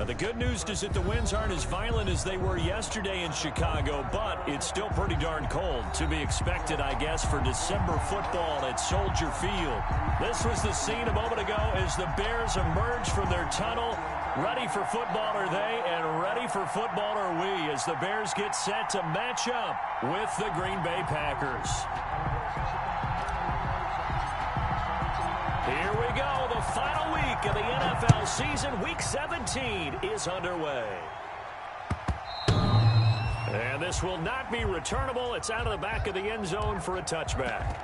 Now, the good news is that the winds aren't as violent as they were yesterday in Chicago, but it's still pretty darn cold. To be expected, I guess, for December football at Soldier Field. This was the scene a moment ago as the Bears emerged from their tunnel. Ready for football are they, and ready for football are we, as the Bears get set to match up with the Green Bay Packers. Here we go. The final week of the NFL season. Week 17 is underway. And this will not be returnable. It's out of the back of the end zone for a touchback.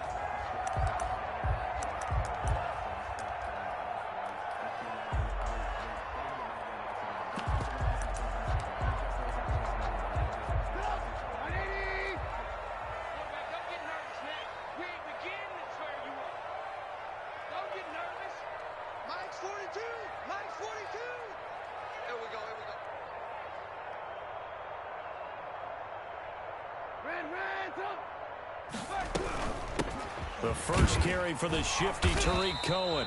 The first carry for the shifty Tariq Cohen.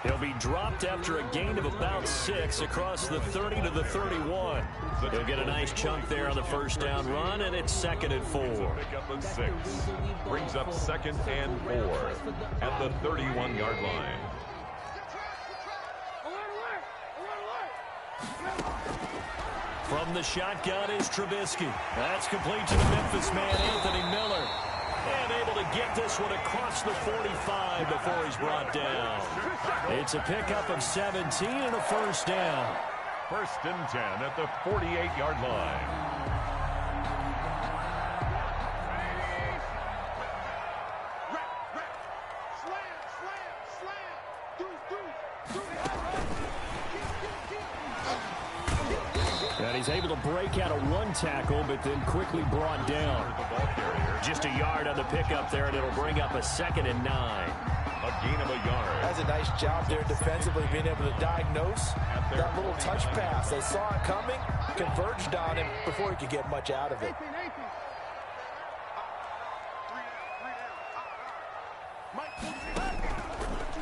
He'll be dropped after a gain of about 6 across the 30 to the 31. He'll get a nice chunk there on the first down run, and it's 2nd and 4. Pick up a 6. Brings up 2nd and 4 at the 31-yard line. From the shotgun is Trubisky. That's complete to the Memphis man, Anthony Miller. And able to get this one across the 45 before he's brought down. It's a pickup of 17 and a first down. 1st and 10 at the 48-yard line. And he's able to break out of one tackle, but then quickly brought down. Just a yard on the pickup there, and it'll bring up a 2nd and 9. A gain of a yard. That's a nice job there defensively, being able to diagnose that little touch pass. They saw it coming, converged on him before he could get much out of it.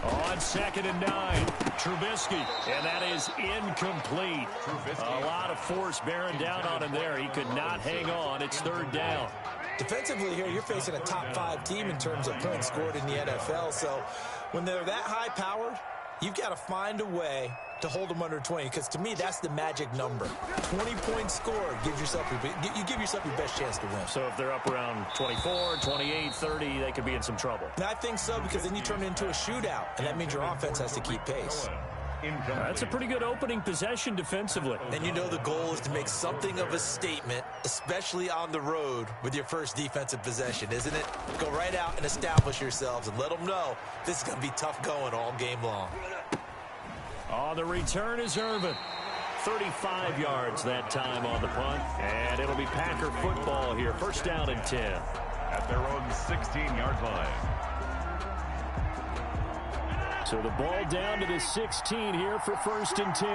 On 2nd and 9, Trubisky, and that is incomplete. A lot of force bearing down on him there. He could not hang on. It's 3rd down. Defensively here, you're facing a top 5 team in terms of points scored in the NFL. So when they're that high powered, you've got to find a way to hold them under 20, because to me, that's the magic number. 20 points scored gives yourself you give yourself your best chance to win. So if they're up around 24, 28, 30, they could be in some trouble. And I think so, because then you turn it into a shootout, and that means your offense has to keep pace. That's a pretty good opening possession defensively. And you know the goal is to make something of a statement, especially on the road with your first defensive possession, isn't it? Go right out and establish yourselves and let them know this is going to be tough going all game long. On the return is Irvin. 35 yards that time on the punt. And it'll be Packer football here. 1st down and 10. At their own 16-yard line. So the ball down to the 16 here for 1st and 10.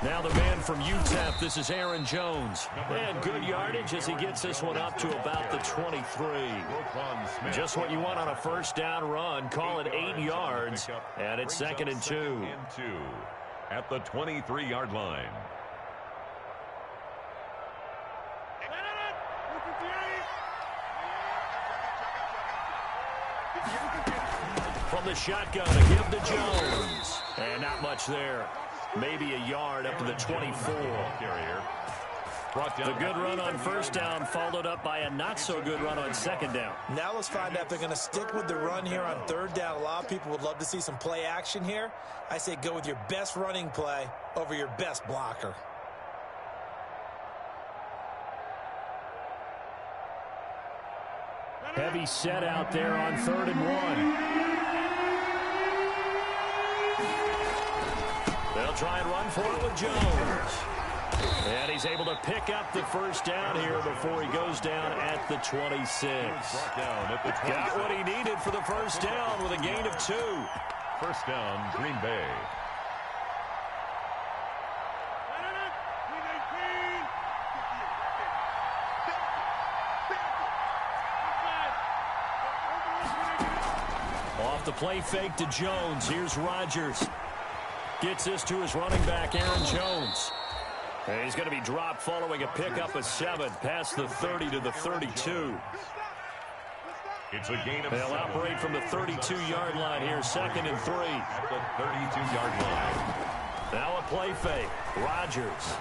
Now the man from UTEP, this is Aaron Jones. And good yardage as he gets this one up to about the 23. Just what you want on a 1st down run. Call it 8 yards. And it's 2nd and 2. At the 23-yard line. From the shotgun to give to Jones. And not much there. Maybe a yard up to the 24. The good run on 1st down followed up by a not-so-good run on 2nd down. Now let's find out if they're going to stick with the run here on 3rd down. A lot of people would love to see some play action here. I say go with your best running play over your best blocker. Heavy set out there on 3rd and 1. They'll try and run for it with Jones. And he's able to pick up the 1st down here before he goes down at the 26. Got what he needed for the 1st down with a gain of 2. 1st down, Green Bay. Off the play fake to Jones. Here's Rodgers. Gets this to his running back, Aaron Jones. And he's going to be dropped following a pickup of 7 past the 30 to the 32. It's a gain of They'll 7. operate from the 32-yard line here, 2nd and 3. At the 32-yard line. Now a play fake. Rodgers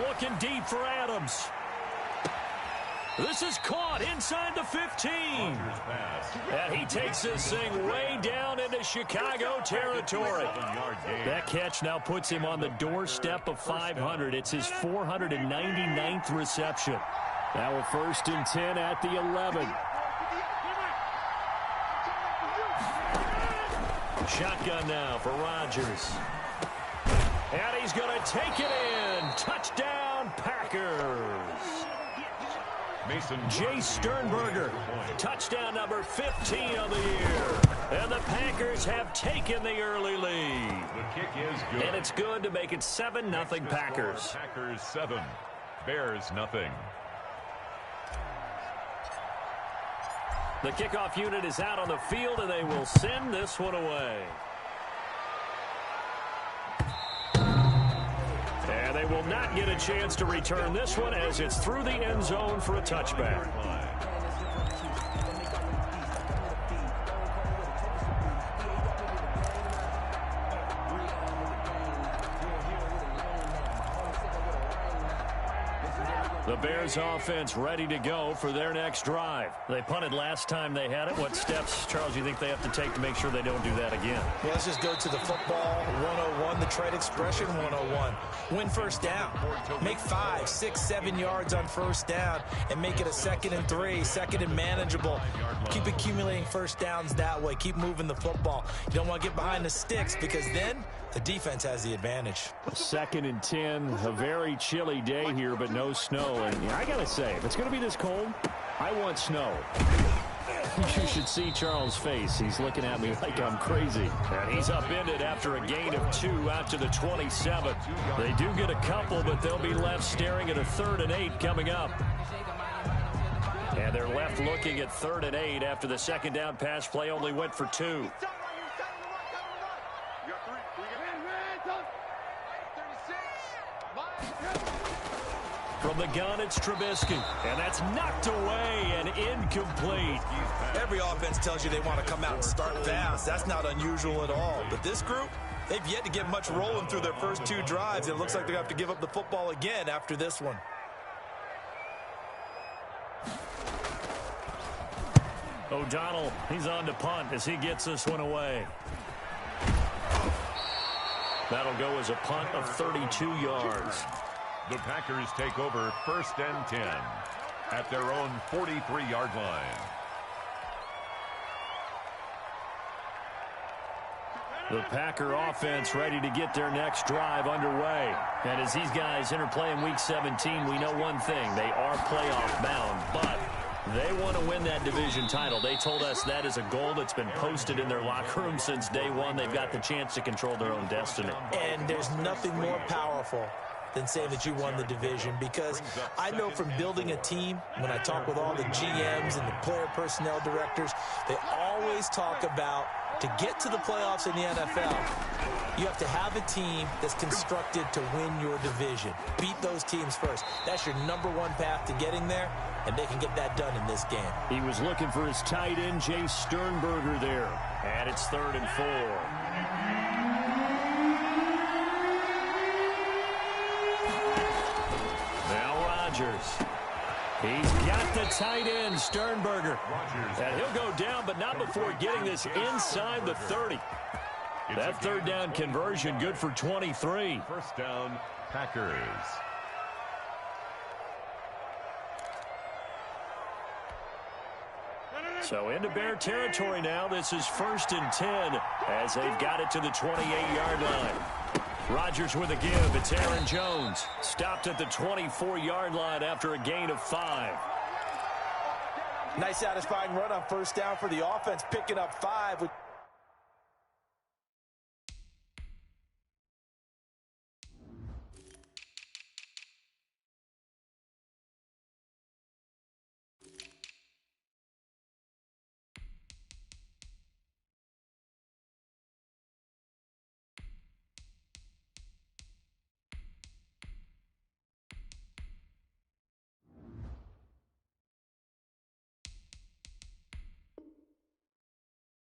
looking deep for Adams. This is caught inside the 15. And he takes this thing way down into Chicago territory. That catch now puts him on the doorstep of 500. It's his 499th reception. Now a 1st and 10 at the 11. Shotgun now for Rodgers. And he's going to take it in. Touchdown, Packers. Jay Sternberger, touchdown number 15 of the year. And the Packers have taken the early lead. The kick is good. And it's good to make it 7-0 Packers. Packers 7, Bears nothing. The kickoff unit is out on the field, and they will send this one away. And they will not get a chance to return this one as it's through the end zone for a touchback. The Bears offense ready to go for their next drive. They punted last time they had it. What steps, Charles, do you think they have to take to make sure they don't do that again? Well, let's just go to the football 101, the trade expression 101. Win first down. Make 5, 6, 7 yards on first down and make it a 2nd and 3, 2nd and manageable. Keep accumulating first downs that way. Keep moving the football. You don't want to get behind the sticks because then the defense has the advantage. 2nd and 10, a very chilly day here, but no snow. And I got to say, if it's going to be this cold, I want snow. You should see Charles' face. He's looking at me like I'm crazy. And he's upended after a gain of 2 out to the 27. They do get a couple, but they'll be left staring at a 3rd and 8 coming up. And they're left looking at 3rd and 8 after the 2nd down pass play only went for 2. From the gun, it's Trubisky. And that's knocked away and incomplete. Every offense tells you they want to come out and start fast. That's not unusual at all. But this group, they've yet to get much rolling through their first 2 drives. It looks like they're going to have to give up the football again after this one. O'Donnell, he's on to punt as he gets this one away. That'll go as a punt of 32 yards. The Packers take over 1st and 10 at their own 43-yard line. The Packer offense ready to get their next drive underway. And as these guys interplay in Week 17, we know one thing. They are playoff bound, but they want to win that division title. They told us that is a goal that's been posted in their locker room since day one. They've got the chance to control their own destiny. And there's nothing more powerful than saying that you won the division, because I know from building a team, when I talk with all the GMs and the player personnel directors, they always talk about to get to the playoffs in the NFL, you have to have a team that's constructed to win your division. Beat those teams first. That's your #1 path to getting there, and they can get that done in this game. He was looking for his tight end, Jay Sternberger, there. And it's 3rd and 4. He's got the tight end, Sternberger. And he'll go down, but not before getting this inside the 30. That 3rd down conversion good for 23. 1st down, Packers. So into Bear territory now. This is 1st and 10 as they've got it to the 28-yard line. Rodgers with a give. It's Aaron Jones. Stopped at the 24-yard line after a gain of 5. Nice satisfying run on first down for the offense, picking up 5.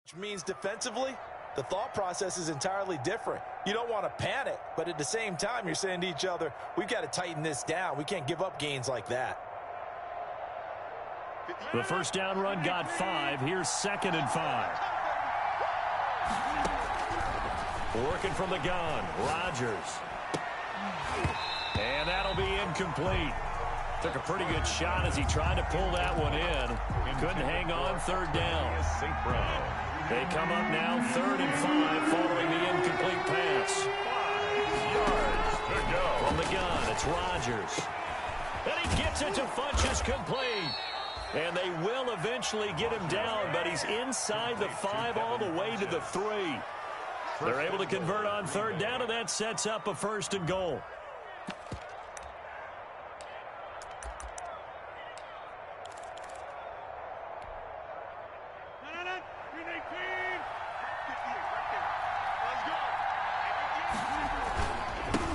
Which means defensively, the thought process is entirely different. You don't want to panic, but at the same time, you're saying to each other, we've got to tighten this down. We can't give up gains like that. The first down run got 5. Here's 2nd and 5. Working from the gun, Rodgers. And that'll be incomplete. Took a pretty good shot as he tried to pull that one in. Couldn't hang on, 3rd down. St. Brown. They come up now 3rd and 5 following the incomplete pass. 5 yards to go. From the gun, it's Rodgers. And he gets it to Funchess complete. And they will eventually get him down, but he's inside the 5 all the way to the 3. They're able to convert on 3rd down, and that sets up a 1st and goal.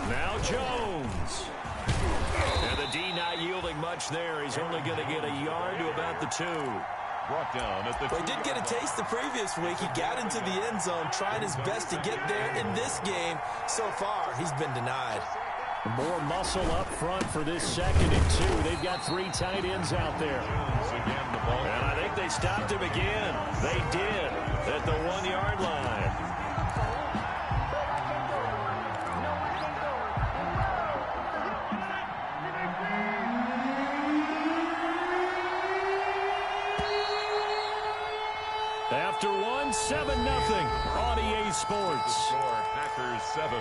Now Jones. And the D not yielding much there. He's only going to get a yard to about the 2. Brought down at the Well, he did get a taste the previous week. He got into the end zone, trying his best to get there in this game. So far, he's been denied. More muscle up front for this 2nd and 2. They've got 3 tight ends out there. again the ball. And I think they stopped him again. They did at the 1-yard line. After 7-0 on EA Sports. Score, Packers 7,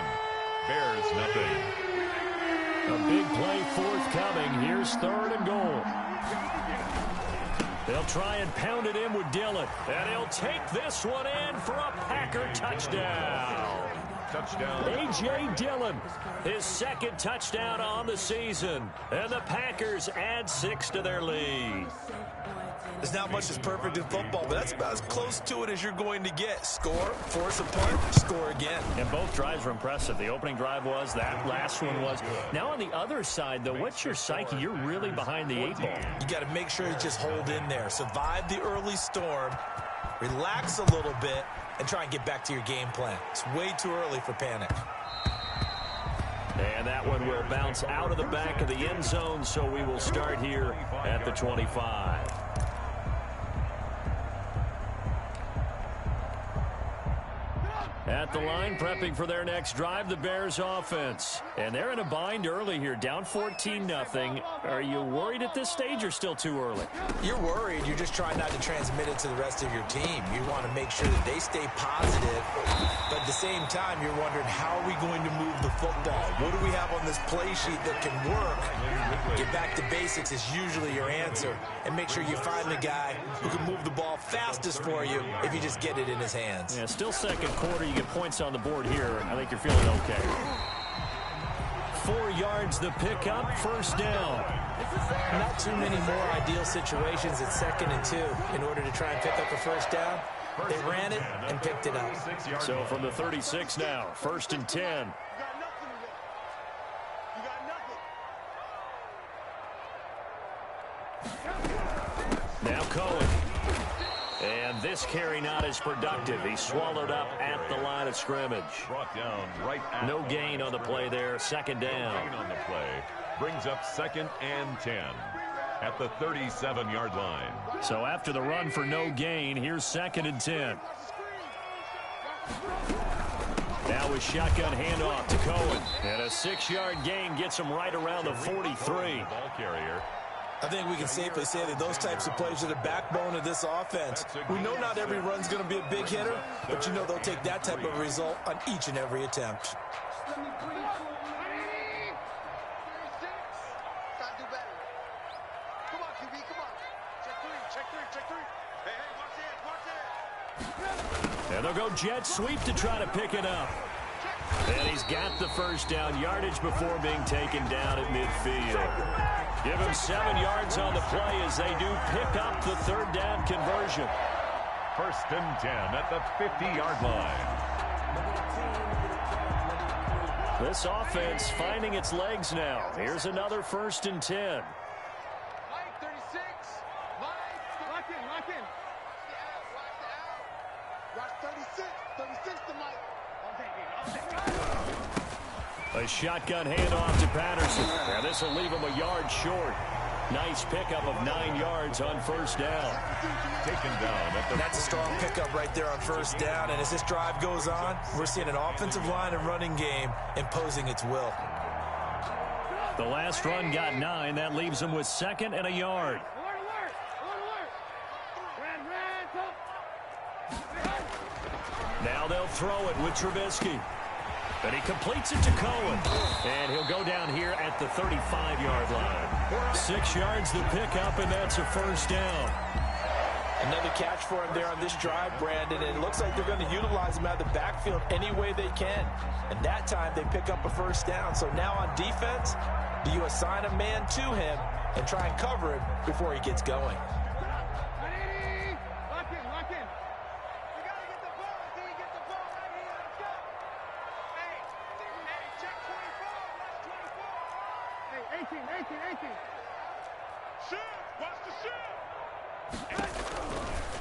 Bears nothing. A big play forthcoming. Here's 3rd and goal. They'll try and pound it in with Dillon. And he'll take this one in for a Packer touchdown. Touchdown. A.J. Dillon, his 2nd touchdown on the season. And the Packers add 6 to their lead. There's not much that's perfect in football, but that's about as close to it as you're going to get. Score, force a punt, score again. And both drives were impressive. The opening drive was, that last one was. Now on the other side, though, what's your psyche? You're really behind the 8 ball. You got to make sure you just hold in there. Survive the early storm, relax a little bit, and try and get back to your game plan. It's way too early for panic. And that one will bounce out of the back of the end zone, so we will start here at the 25. At the line, prepping for their next drive, the Bears offense. And they're in a bind early here, down 14-0. Are you worried at this stage or still too early? You're worried. You're just trying not to transmit it to the rest of your team. You want to make sure that they stay positive. But at the same time, you're wondering, how are we going to move the football? What do we have on this play sheet that can work? Get back to basics is usually your answer. And make sure you find the guy who can move the ball fastest for you if you just get it in his hands. Yeah, still 2nd quarter. You get points on the board here. I think you're feeling okay. 4 yards the pickup, 1st down. Not too many more ideal situations at 2nd and 2 in order to try and pick up a 1st down. They ran it and picked it up. So from the 36 now, 1st and 10. Now Cohen. And this carry not as productive. He's swallowed up at the line of scrimmage. Brought down right at no gain on the play there. 2nd down. Gain on the play. Brings up 2nd and 10 at the 37-yard line. So after the run for no gain, here's 2nd and 10. Now with shotgun handoff to Cohen. And a 6-yard gain gets him right around the 43. Ball carrier. I think we can safely say that those types of plays are the backbone of this offense. We know not every run's going to be a big hitter, but you know they'll take that type of result on each and every attempt. And they'll go jet sweep to try to pick it up. And he's got the 1st down, yardage before being taken down at midfield. Give him 7 yards on the play as they do pick up the 3rd down conversion. 1st and 10 at the 50-yard line. This offense finding its legs now. Here's another 1st and 10. Mike, 36. Mike, lock in. A shotgun handoff to Patterson. Now this will leave him a yard short. Nice pickup of 9 yards on first down. Taken down. That's a strong pickup right there on first down. And as this drive goes on, we're seeing an offensive line and running game imposing its will. The last run got 9. That leaves him with 2nd and a yard. Now they'll throw it with Trubisky. And he completes it to Cohen. And he'll go down here at the 35-yard line. 6 yards to pick up, and that's a first down. Another catch for him there on this drive, Brandon. And it looks like they're going to utilize him out of the backfield any way they can. And that time they pick up a first down. So now on defense, do you assign a man to him and try and cover him before he gets going?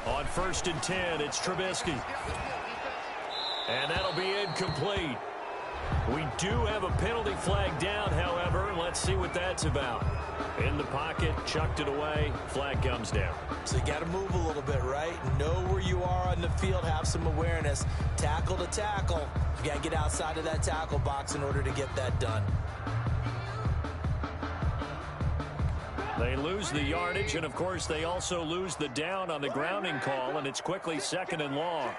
On 1st and 10, it's Trubisky. And that'll be incomplete. We do have a penalty flag down, however. Let's see what that's about. In the pocket, chucked it away, flag comes down. So you got to move a little bit, right? Know where you are on the field, have some awareness. Tackle to tackle. You got to get outside of that tackle box in order to get that done. They lose the yardage, and of course they also lose the down on the grounding call, and it's quickly 2nd and long.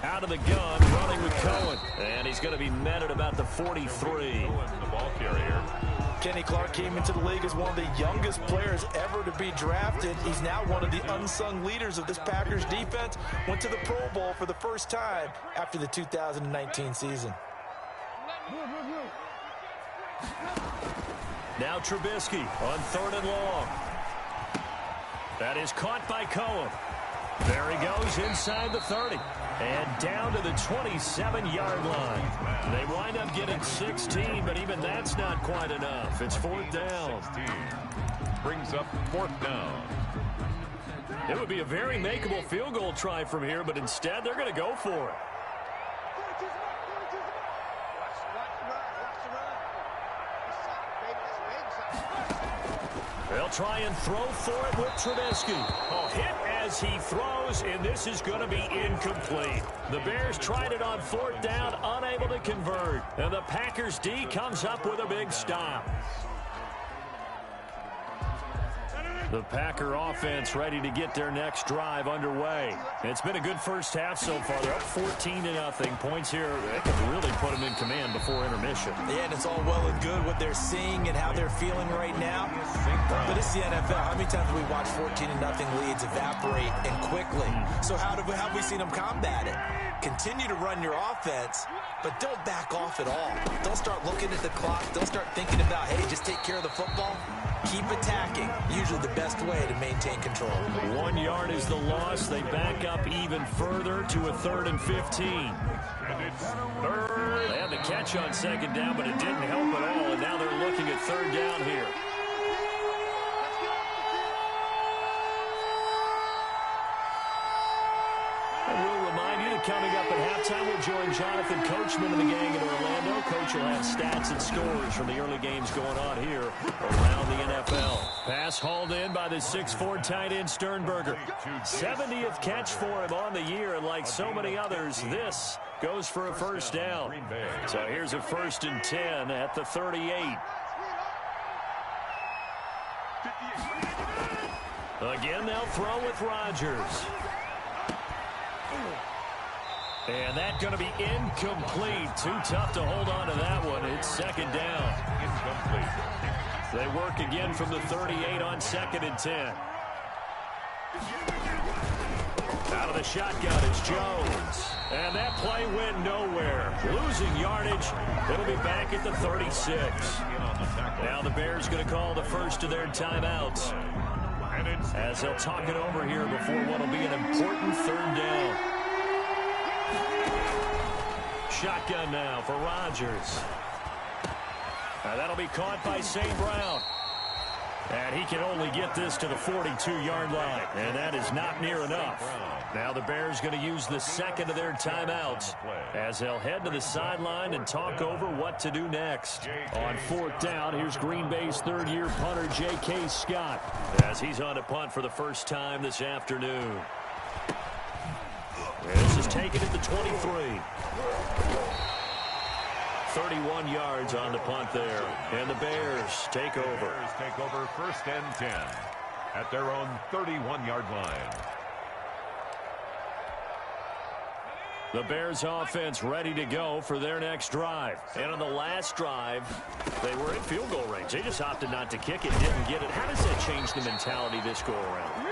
Out of the gun, running with Cohen, and he's going to be met at about the 43. The ball carrier. Kenny Clark came into the league as one of the youngest players ever to be drafted. He's now one of the unsung leaders of this Packers defense. Went to the Pro Bowl for the first time after the 2019 season. Now Trubisky on 3rd and long. That is caught by Cohen. There he goes inside the 30. And down to the 27-yard line. They wind up getting 16, but even that's not quite enough. It's 4th down. 16. Brings up 4th down. It would be a very makeable field goal try from here, but instead they're going to go for it. They'll try and throw for it with Trubisky. Oh, hit as he throws, and this is going to be incomplete. The Bears tried it on 4th down, unable to convert. And the Packers D comes up with a big stop. The Packer offense ready to get their next drive underway. It's been a good first half so far. They're up 14-0. Points here that could really put them in command before intermission. Yeah, and it's all well and good what they're seeing and how they're feeling right now. But it's the NFL. How many times have we watched 14-0 leads evaporate and quickly? So how have we seen them combat it? Continue to run your offense, but don't back off at all. Don't start looking at the clock. Don't start thinking about, hey, just take care of the football. Keep attacking. Usually the best way to maintain control. 1 yard is the loss. They back up even further to a 3rd and 15. And it's 3rd. They had the catch on 2nd down, but it didn't help at all, and now they're looking at 3rd down here. Coming up at halftime, we'll join Jonathan Coachman and the gang in Orlando. Coach will have stats and scores from the early games going on here around the NFL. Pass hauled in by the 6'4" tight end Sternberger. 70th catch for him on the year, and like so many others, this goes for a first down. So here's a 1st and 10 at the 38. Again, they'll throw with Rodgers. And that's going to be incomplete. Too tough to hold on to that one. It's 2nd down. Incomplete. They work again from the 38 on 2nd and 10. Out of the shotgun, it's Jones. And that play went nowhere. Losing yardage. It'll be back at the 36. Now the Bears going to call the first of their timeouts, as they'll talk it over here before what will be an important 3rd down. Shotgun now for Rodgers. That'll be caught by St. Brown. And he can only get this to the 42-yard line, and that is not near enough. Now the Bears going to use the second of their timeouts as they'll head to the sideline and talk over what to do next. On fourth down, here's Green Bay's third-year punter, J.K. Scott, as he's on to punt for the first time this afternoon. This is taken at the 23. 31 yards on the punt there. And the Bears take over. Bears take over first and 10 at their own 31-yard line. The Bears offense ready to go for their next drive. And on the last drive, they were in field goal range. They just opted not to kick it, didn't get it. How does that change the mentality this go around?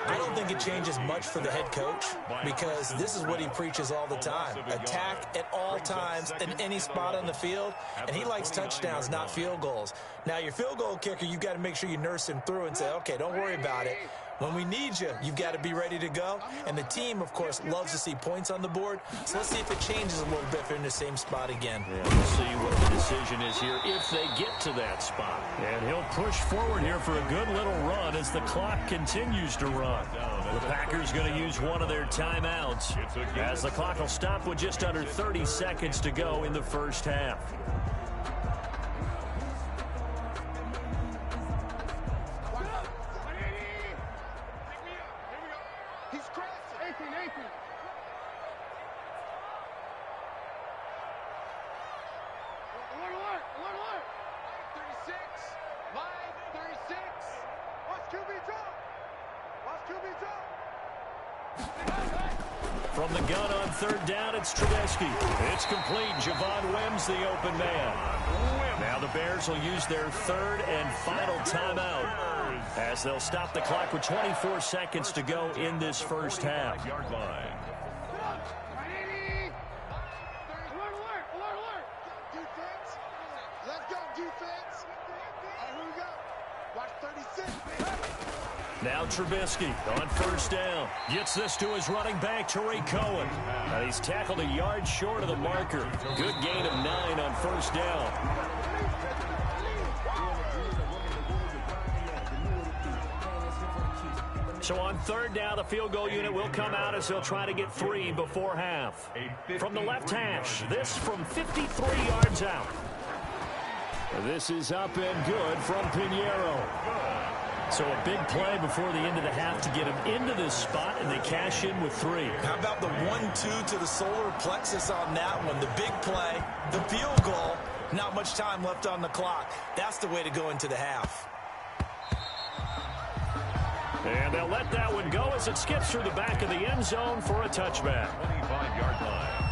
I don't think it changes much for the head coach because this is what he preaches all the time. Attack at all times in any spot on the field, and he likes touchdowns, not field goals. Now, your field goal kicker, you've got to make sure you nurse him through and say, okay, don't worry about it. When we need you, you've got to be ready to go. And the team, of course, loves to see points on the board. So let's see if it changes a little bit if they're in the same spot again. Yeah, we'll see what the decision is here if they get to that spot. And he'll push forward here for a good little run as the clock continues to run. The Packers going to use one of their timeouts as the clock will stop with just under 30 seconds to go in the first half. From the gun on third down, it's Trubisky. It's complete. Javon Wims, the open man. Now the Bears will use their third and final timeout as they'll stop the clock with 24 seconds to go in this first half. Yard line. Now Trubisky on first down. Gets this to his running back, Tariq Cohen. And he's tackled a yard short of the marker. Good gain of 9 on first down. So on third down, the field goal unit will come out as they'll try to get 3 before half. From the left hash, this from 53 yards out. This is up and good from Pinheiro. So a big play before the end of the half to get him into this spot, and they cash in with 3. How about the 1-2 to the solar plexus on that one? The big play, the field goal, not much time left on the clock. That's the way to go into the half. And they'll let that one go as it skips through the back of the end zone for a touchback. 25-yard line.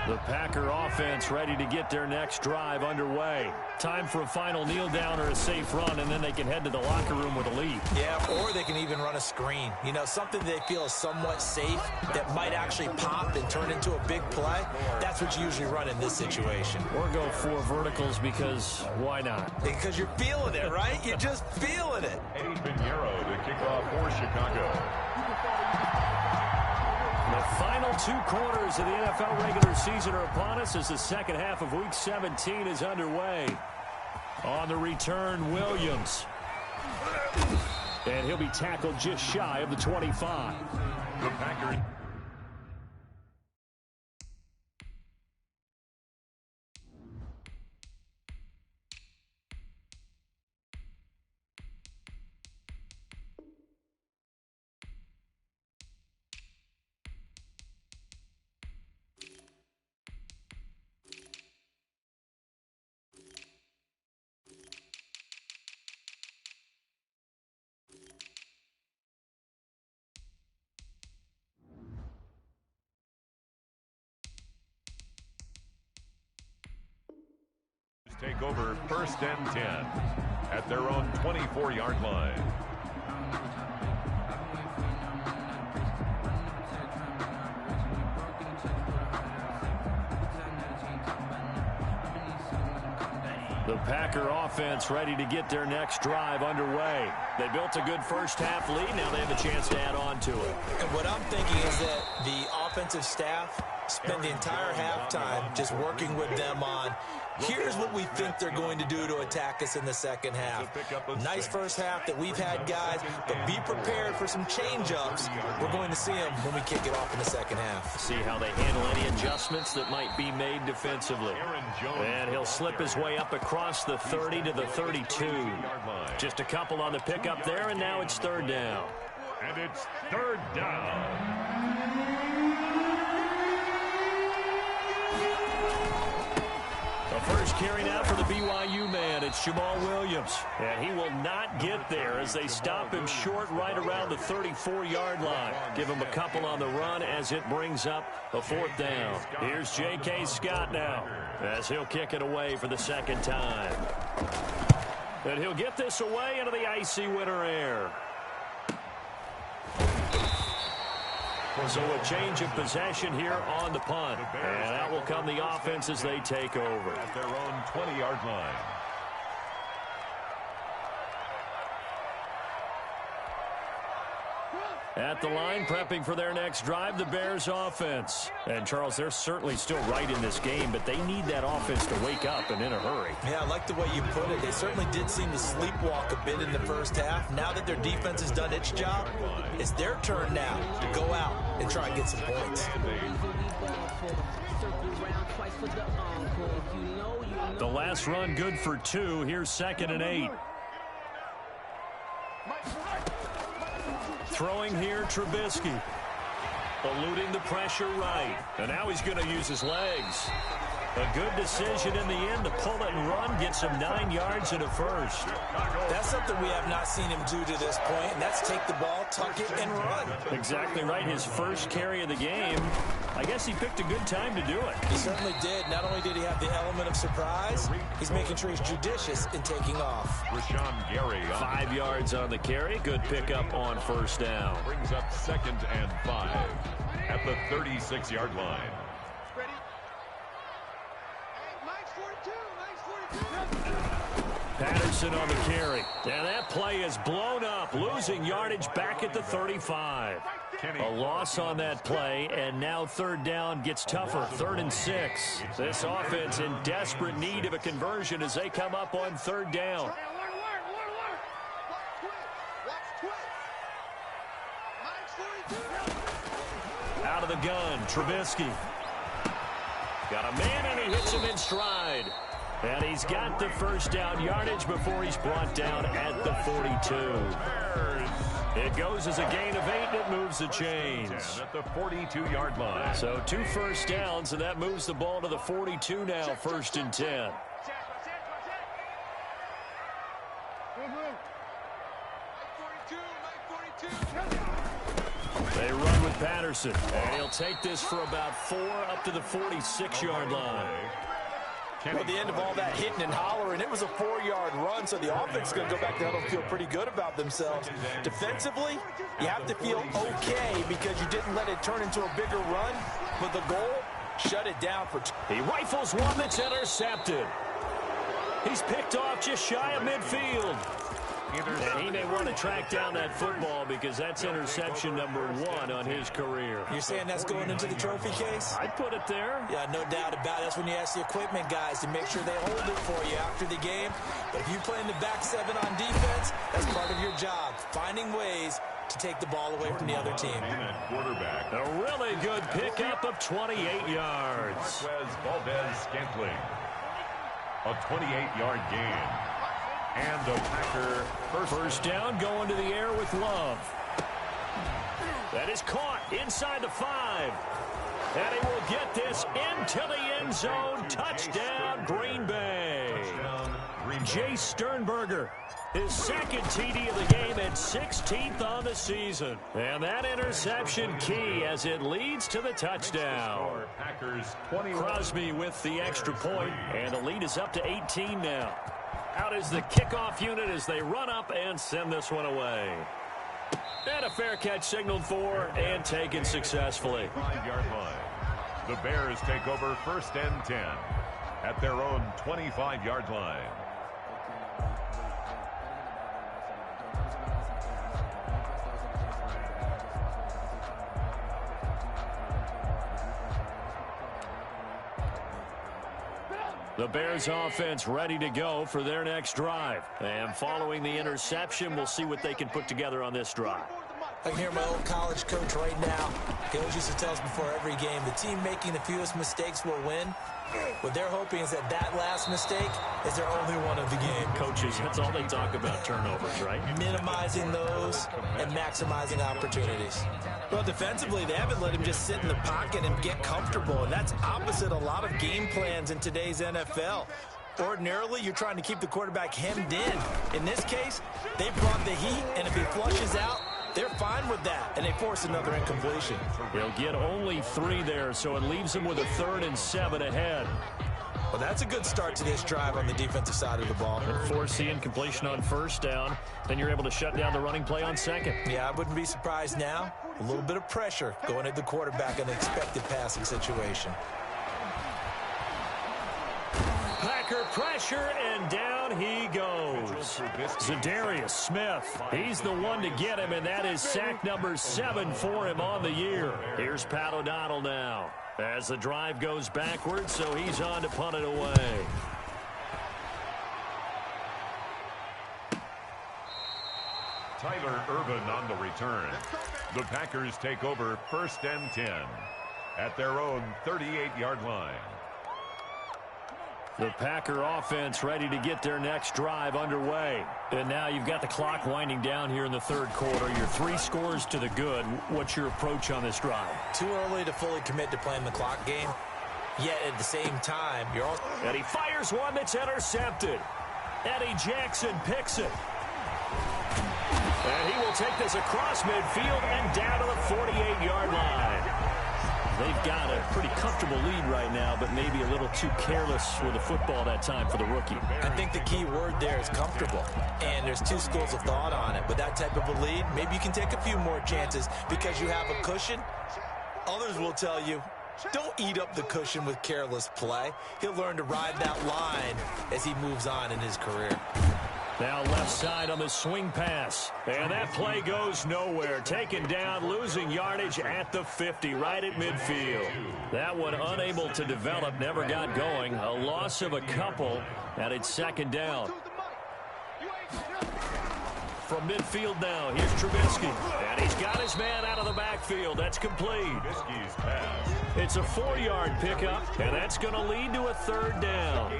The Packer offense ready to get their next drive underway. Time for a final kneel down or a safe run, and then they can head to the locker room with a lead. Yeah, or they can even run a screen. You know, something they feel is somewhat safe that might actually pop and turn into a big play. That's what you usually run in this situation. Or go 4 verticals because why not? Because you're feeling it, right? You're just feeling it. Eddie Pinheiro to kick off for Chicago. The final 2 quarters of the NFL regular season are upon us as the second half of Week 17 is underway. On the return, Williams. And he'll be tackled just shy of the 25. The Packers. Take over first and 10 at their own 24-yard line. The Packer offense ready to get their next drive underway. They built a good first half lead. Now they have a chance to add on to it. And what I'm thinking is that the offensive staff spent the entire halftime just working with them on, here's what we think they're going to do to attack us in the second half. Nice first half that we've had, guys, but be prepared for some change-ups. We're going to see them when we kick it off in the second half. See how they handle any adjustments that might be made defensively. And he'll slip his way up across the 30 to the 32. Just a couple on the pickup there, and now it's third down. And it's third down. The first carry now for the BYU man. It's Jamal Williams. And he will not get there as they stop him short right around the 34-yard line. Give him a couple on the run as it brings up a fourth down. Here's J.K. Scott now as he'll kick it away for the second time. And he'll get this away into the icy winter air. So a change of possession here on the punt. And that will come the offense as they take over. At their own 20-yard line. At the line, prepping for their next drive, the Bears offense. And, Charles, they're certainly still right in this game, but they need that offense to wake up and in a hurry. Yeah, I like the way you put it. They certainly did seem to sleepwalk a bit in the first half. Now that their defense has done its job, it's their turn now to go out and try and get some points. The last run good for 2. Here's 2nd and 8. Throwing here, Trubisky. Eluding the pressure right. And now he's going to use his legs. A good decision in the end to pull it and run, get some 9 yards and a first. That's something we have not seen him do to this point, and that's take the ball, tuck it, and run. Exactly right. His first carry of the game. I guess he picked a good time to do it. He certainly did. Not only did he have the element of surprise, he's making sure he's judicious in taking off. Rashawn Gary. 5 yards on the carry. Good pickup on first down. Brings up 2nd and 5 at the 36-yard line. Patterson on the carry. And that play is blown up, losing yardage back at the 35. A loss on that play, and now third down gets tougher. 3rd and 6. This offense in desperate need of a conversion as they come up on third down. Out of the gun, Trubisky. Got a man, and he hits him in stride. And he's got the first down yardage before he's brought down at the 42. It goes as a gain of 8, and it moves the chains. At the 42-yard line. So 2 first downs, and that moves the ball to the 42 now, 1st and 10. They run with Patterson, and he'll take this for about 4 up to the 46-yard line. Well, at the end of all that hitting and hollering, it was a 4-yard run, so the offense is going to go back to huddle and feel pretty good about themselves. Defensively, you have to feel okay because you didn't let it turn into a bigger run, but the goal, shut it down for 2. He rifles one that's intercepted. He's picked off just shy of midfield. And he may want to track down that football because that's interception number 1 on his career. You're saying that's going into the trophy case? I'd put it there. Yeah, no doubt about it. That's when you ask the equipment guys to make sure they hold it for you after the game. But if you play in the back 7 on defense, that's part of your job, finding ways to take the ball away from the other team. Quarterback. A really good pickup of 28 yards. Valdez-Scantling. A 28-yard gain. And a Packer first down going to the air with Love. That is caught inside the 5. And he will get this into the end zone. Touchdown, Green Bay. Jay Sternberger, his 2nd TD of the game and 16th on the season. And that interception key as it leads to the touchdown. Crosby with the extra point, and the lead is up to 18 now. Out is the kickoff unit as they run up and send this one away. And a fair catch signaled for and taken successfully. 5-yard line. The Bears take over 1st and 10 at their own 25-yard line. The Bears offense ready to go for their next drive. And following the interception, we'll see what they can put together on this drive. I can hear my old college coach right now. He always used to tell us before every game, the team making the fewest mistakes will win. What they're hoping is that last mistake is their only one of the game. Coaches, that's all they talk about, turnovers, right? Minimizing those and maximizing opportunities. Well, defensively, they haven't let him just sit in the pocket and get comfortable, and that's opposite a lot of game plans in today's NFL. Ordinarily, you're trying to keep the quarterback hemmed in. In this case, they brought the heat, and if he flushes out, they're fine with that, and they force another incompletion. They'll get only 3 there, so it leaves them with a 3rd and 7 ahead. Well, that's a good start to this drive on the defensive side of the ball. And force the incompletion on 1st down, then you're able to shut down the running play on 2nd. Yeah, I wouldn't be surprised now. A little bit of pressure going at the quarterback in an expected passing situation. Packer pressure, and down he goes. Zadarius Smith, he's the one to get him, and that is sack number 7 for him on the year. Here's Pat O'Donnell now as the drive goes backwards, so he's on to punt it away. Tyler Irvin on the return. The Packers take over 1st and 10 at their own 38-yard line. The Packer offense ready to get their next drive underway. And now you've got the clock winding down here in the 3rd quarter. You're 3 scores to the good. What's your approach on this drive? Too early to fully commit to playing the clock game. Yet at the same time, you're also... And he fires one that's intercepted. Eddie Jackson picks it. And he will take this across midfield and down to the 48-yard line. They've got a pretty comfortable lead right now, but maybe a little too careless with the football that time for the rookie. I think the key word there is comfortable, and there's 2 schools of thought on it. With that type of a lead, maybe you can take a few more chances because you have a cushion. Others will tell you, don't eat up the cushion with careless play. He'll learn to ride that line as he moves on in his career. Now left side on the swing pass. And that play goes nowhere. Taken down, losing yardage at the 50, right at midfield. That one unable to develop, never got going. A loss of a couple, and it's 2nd down. From midfield now, here's Trubisky. And he's got his man out of the backfield. That's complete. Trubisky's pass. It's a 4-yard pickup, and that's going to lead to a 3rd down.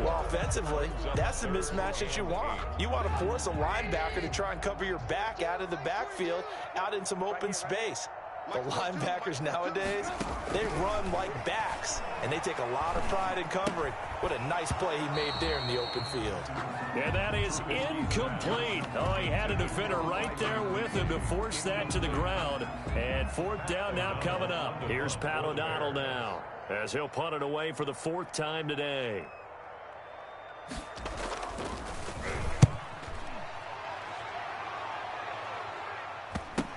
Well, offensively, that's the mismatch that you want. You want to force a linebacker to try and cover your back out of the backfield, out in some open space. The linebackers nowadays, they run like backs, and they take a lot of pride in covering. What a nice play he made there in the open field. And that is incomplete. Oh, he had a defender right there with him to force that to the ground. And 4th down now coming up. Here's Pat O'Donnell now as he'll punt it away for the 4th time today.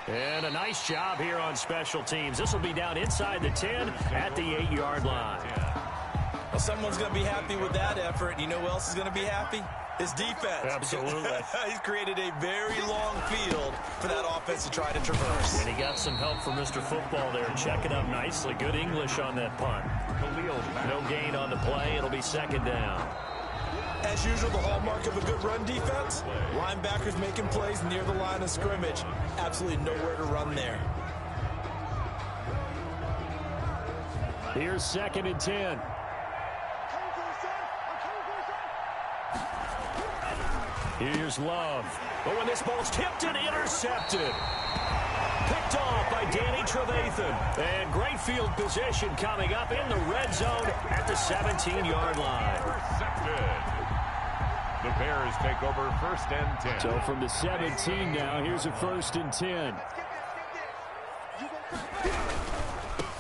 And a nice job here on special teams. This will be down inside the 10 at the 8-yard line. Well, someone's going to be happy with that effort. And you know who else is going to be happy? His defense. Absolutely. He's created a very long field for that offense to try to traverse. And he got some help from Mr. Football there. Check it up nicely. Good English on that punt. No gain on the play. It'll be 2nd down. As usual, the hallmark of a good run defense, linebackers making plays near the line of scrimmage. Absolutely nowhere to run there. Here's 2nd and 10. Here's Love. But when this ball's tipped and intercepted. Picked off by Danny Trevathan. And great field position coming up in the red zone at the 17-yard line. Intercepted. The Bears take over 1st and 10. So from the 17 now, here's a 1st and 10.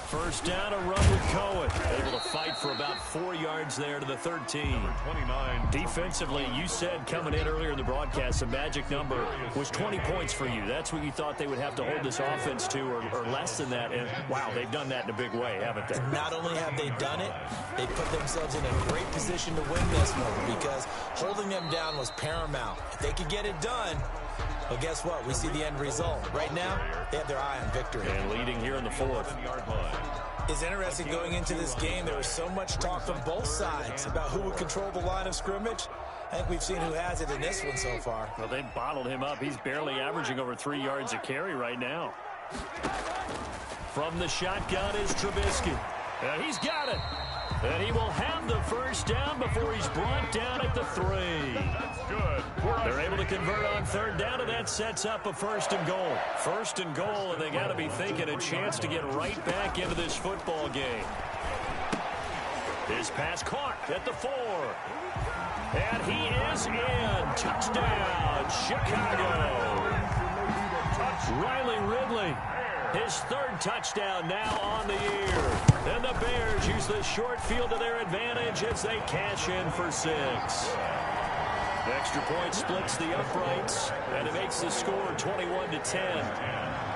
1st down, a run with Cohen. Able to fight for about 4 yards there to the 13. 29. Defensively, you said coming in earlier in the broadcast, the magic number was 20 points for you. That's what you thought they would have to hold this offense to, or less than that. And, wow, they've done that in a big way, haven't they? Not only have they done it, they put themselves in a great position to win this one because holding them down was paramount. If they could get it done, well, guess what? We see the end result. Right now, they have their eye on victory. And leading here in the 4th. It's interesting going into this game. There was so much talk from both sides about who would control the line of scrimmage. I think we've seen who has it in this one so far. Well, they bottled him up. He's barely averaging over 3 yards a carry right now. From the shotgun is Trubisky. And he's got it. And he will have the first down before he's brought down at the 3. That's good. They're able to convert on third down, and that sets up a 1st and goal. 1st and goal, and they got to be thinking a chance to get right back into this football game. His pass caught at the 4. And he is in. Touchdown, Chicago. Riley Ridley. His 3rd touchdown now on the year. And the Bears use the short field to their advantage as they cash in for 6. The extra point splits the uprights, and it makes the score 21-10.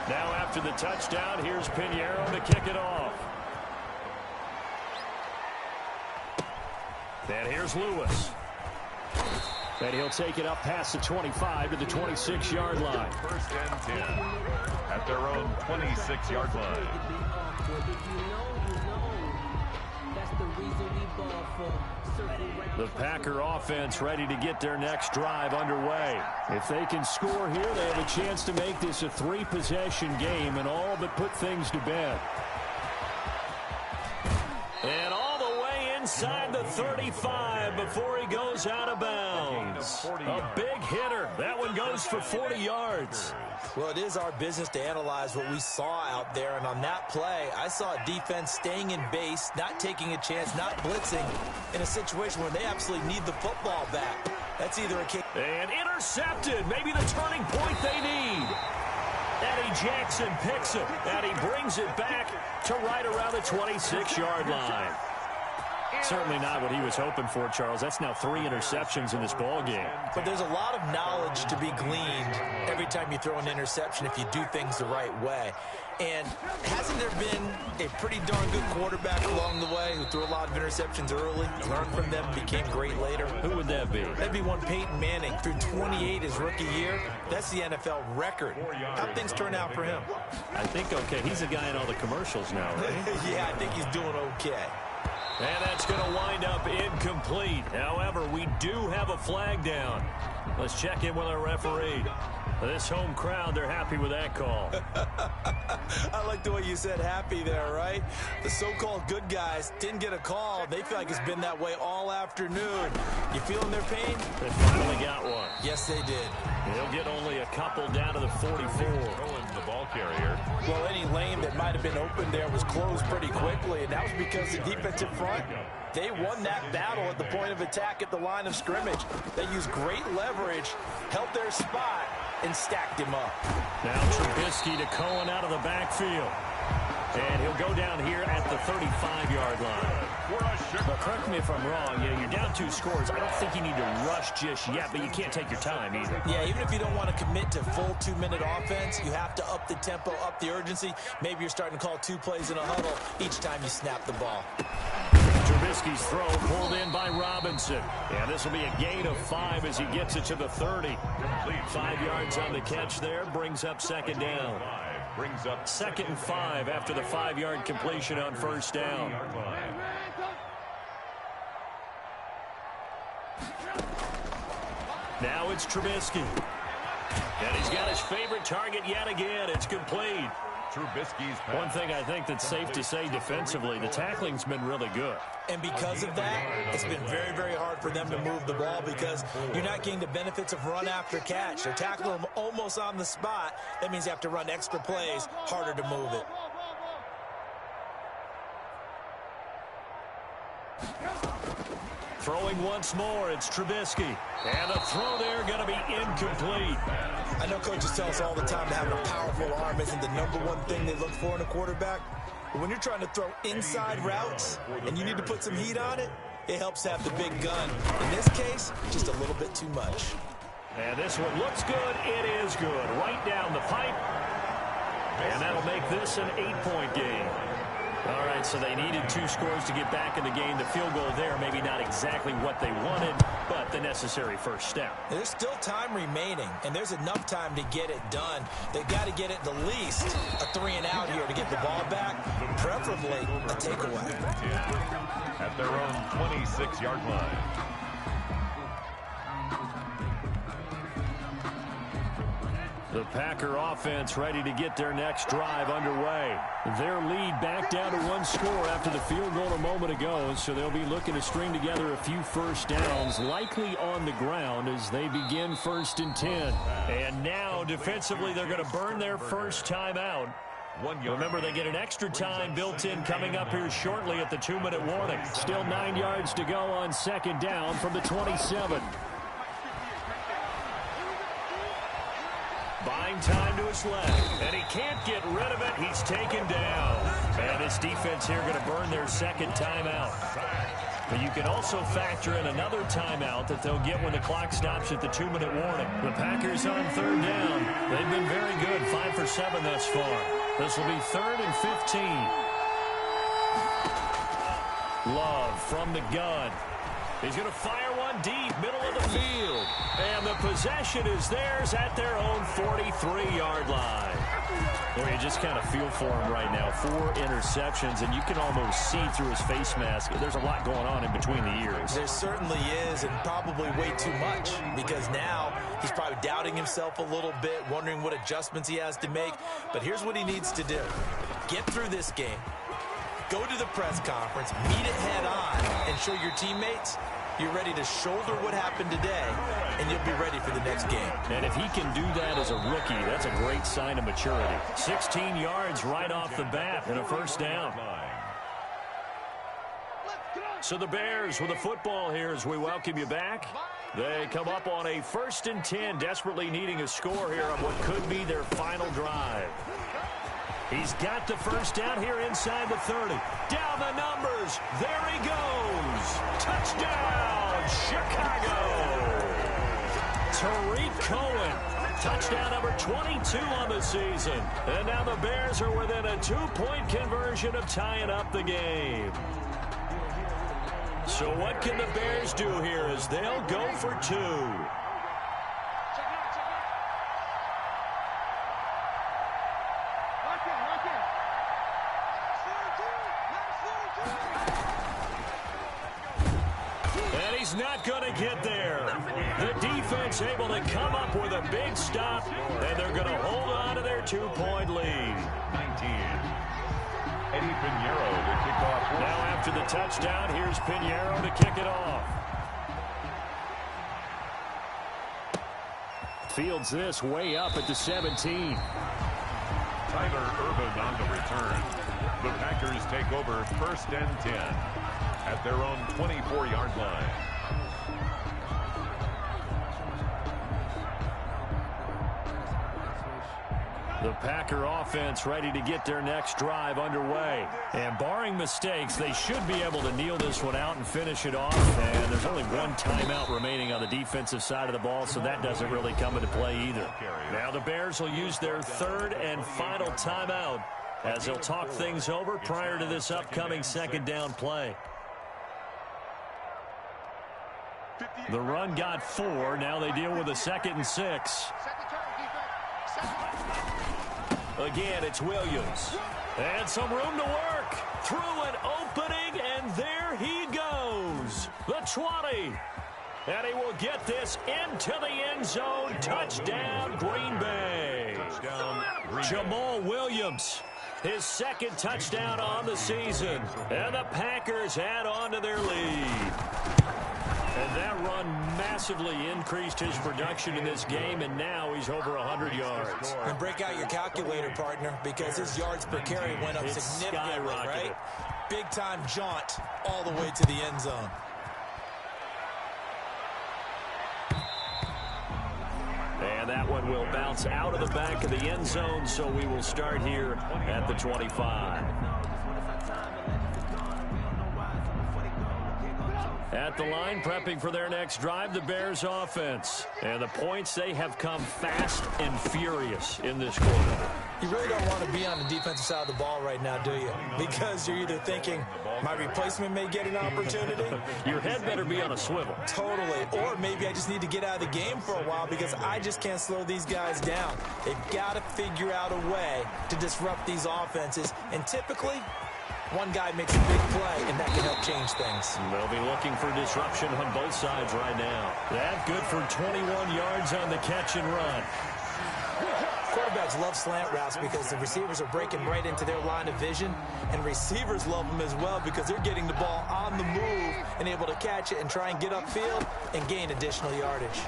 Now after the touchdown, here's Pinheiro to kick it off. And here's Lewis. And he'll take it up past the 25 to the 26-yard line. 1st and 10 at their own 26-yard line. The Packer offense ready to get their next drive underway. If they can score here, they have a chance to make this a 3-possession game and all but put things to bed. And all the way inside the 35 before he goes out of bounds. A big hitter. That one goes for 40 yards. Well, it is our business to analyze what we saw out there, and on that play, I saw a defense staying in base, not taking a chance, not blitzing, in a situation where they absolutely need the football back. That's either a kick. And intercepted. Maybe the turning point they need. Eddie Jackson picks it, and he brings it back to right around the 26-yard line. Certainly not what he was hoping for, Charles. That's now 3 interceptions in this ball game. But there's a lot of knowledge to be gleaned every time you throw an interception if you do things the right way. And hasn't there been a pretty darn good quarterback along the way who threw a lot of interceptions early, learned from them, became great later? Who would that be? That'd be one Peyton Manning. Threw 28 his rookie year. That's the NFL record. How'd things turn out for him? I think okay. He's a guy in all the commercials now, right? Yeah, I think he's doing okay. And that's going to wind up incomplete. However, we do have a flag down. Let's check in with our referee. This home crowd, they're happy with that call. I like the way you said happy there, right? The so-called good guys didn't get a call. They feel like it's been that way all afternoon. You feeling their pain? They finally got one. Yes, they did. They'll get only a couple down to the 44. The ball carrier. Well, any lane that might have been open there was closed pretty quickly, and that was because the defensive front, they won that battle at the point of attack at the line of scrimmage. They used great leverage, held their spot, and stacked him up. Now Trubisky to Cohen out of the backfield. And he'll go down here at the 35-yard line. But correct me if I'm wrong, you're down 2 scores. I don't think you need to rush just yet, but you can't take your time either. Yeah, even if you don't want to commit to full 2-minute offense, you have to up the tempo, up the urgency. Maybe you're starting to call 2 plays in a huddle each time you snap the ball. Trubisky's throw pulled in by Robinson. And this will be a gain of 5 as he gets it to the 30. 5 yards on the catch there, brings up 2nd down. Brings up 2nd and 5 after the 5-yard completion on 1st down. Now it's Trubisky. And he's got his favorite target yet again. It's complete. Trubisky's pass. One thing I think that's safe to say defensively, the tackling's been really good. And because of that, it's been very, very hard for them to move the ball because you're not getting the benefits of run after catch. They're tackling them almost on the spot. That means you have to run extra plays, harder to move it. Throwing once more, it's Trubisky. And the throw there going to be incomplete. I know coaches tell us all the time that having a powerful arm isn't the #1 thing they look for in a quarterback. But when you're trying to throw inside routes and you need to put some heat on it, it helps have the big gun. In this case, just a little bit too much. And this one looks good. It is good. Right down the pipe. And that'll make this an 8-point game. All right, so they needed 2 scores to get back in the game. The field goal there, maybe not exactly what they wanted, but the necessary first step. There's still time remaining, and there's enough time to get it done. They've got to get it at least a 3-and-out here to get the ball back, preferably a takeaway. At their own 26-yard line. The Packer offense ready to get their next drive underway. Their lead back down to 1 score after the field goal a moment ago, so they'll be looking to string together a few first downs, likely on the ground as they begin 1st and 10. And now, defensively, they're going to burn their first timeout. Remember, they get an extra time built in coming up here shortly at the 2-minute warning. Still 9 yards to go on 2nd down from the 27. Buying time to his left, and he can't get rid of it. He's taken down. And his defense here going to burn their 2nd timeout. But you can also factor in another timeout that they'll get when the clock stops at the 2-minute warning. The Packers on 3rd down. They've been very good, 5 for 7 thus far. This will be 3rd and 15. Love from the gun. He's going to fire one deep, middle of the field. And the possession is theirs at their own 43-yard line. Well, you just kind of feel for him right now. 4 interceptions, and you can almost see through his face mask. There's a lot going on in between the ears. There certainly is, and probably way too much, because now he's probably doubting himself a little bit, wondering what adjustments he has to make. But here's what he needs to do. Get through this game. Go to the press conference, meet it head on, and show your teammates you're ready to shoulder what happened today, and you'll be ready for the next game. And if he can do that as a rookie, that's a great sign of maturity. 16 yards right off the bat and a first down. So the Bears with a football here as we welcome you back. They come up on a 1st and 10, desperately needing a score here on what could be their final drive. He's got the first down here inside the 30. Down the numbers. There he goes. Touchdown, Chicago. Tariq Cohen. Touchdown number 22 on the season. And now the Bears are within a 2-point conversion of tying up the game. So what can the Bears do here as they'll go for 2? Not going to get there. The defense able to come up with a big stop, and they're going to hold on to their 2-point lead. 19. Eddie Pinheiro to kick off. Now after the touchdown, here's Pinheiro to kick it off. Fields this way up at the 17. Tyler Urban on the return. The Packers take over 1st and 10 at their own 24-yard line. The Packer offense ready to get their next drive underway. And barring mistakes, they should be able to kneel this one out and finish it off. And there's only 1 timeout remaining on the defensive side of the ball, so that doesn't really come into play either. Now the Bears will use their 3rd and final timeout as they'll talk things over prior to this upcoming 2nd down play. The run got 4. Now they deal with a 2nd and 6. Again, it's Williams. And some room to work. Through an opening, and there he goes. The 20. And he will get this into the end zone. Touchdown, Green Bay. Jamal Williams. His 2nd touchdown on the season. And the Packers add on to their lead. And that run massively increased his production in this game, and now he's over 100 yards. And break out your calculator, partner, because his yards per carry went up significantly, right? Big-time jaunt all the way to the end zone. And that one will bounce out of the back of the end zone, so we will start here at the 25. At the line, prepping for their next drive, the Bears offense. And the points, they have come fast and furious in this quarter. You really don't want to be on the defensive side of the ball right now, do you? Because you're either thinking, my replacement may get an opportunity. Your head better be on a swivel. Totally. Or maybe I just need to get out of the game for a while because I just can't slow these guys down. They've got to figure out a way to disrupt these offenses. And typically, one guy makes a big play, and that can help change things. They'll be looking for disruption on both sides right now. That good for 21 yards on the catch and run. Quarterbacks love slant routes because the receivers are breaking right into their line of vision, and receivers love them as well because they're getting the ball on the move and able to catch it and try and get upfield and gain additional yardage.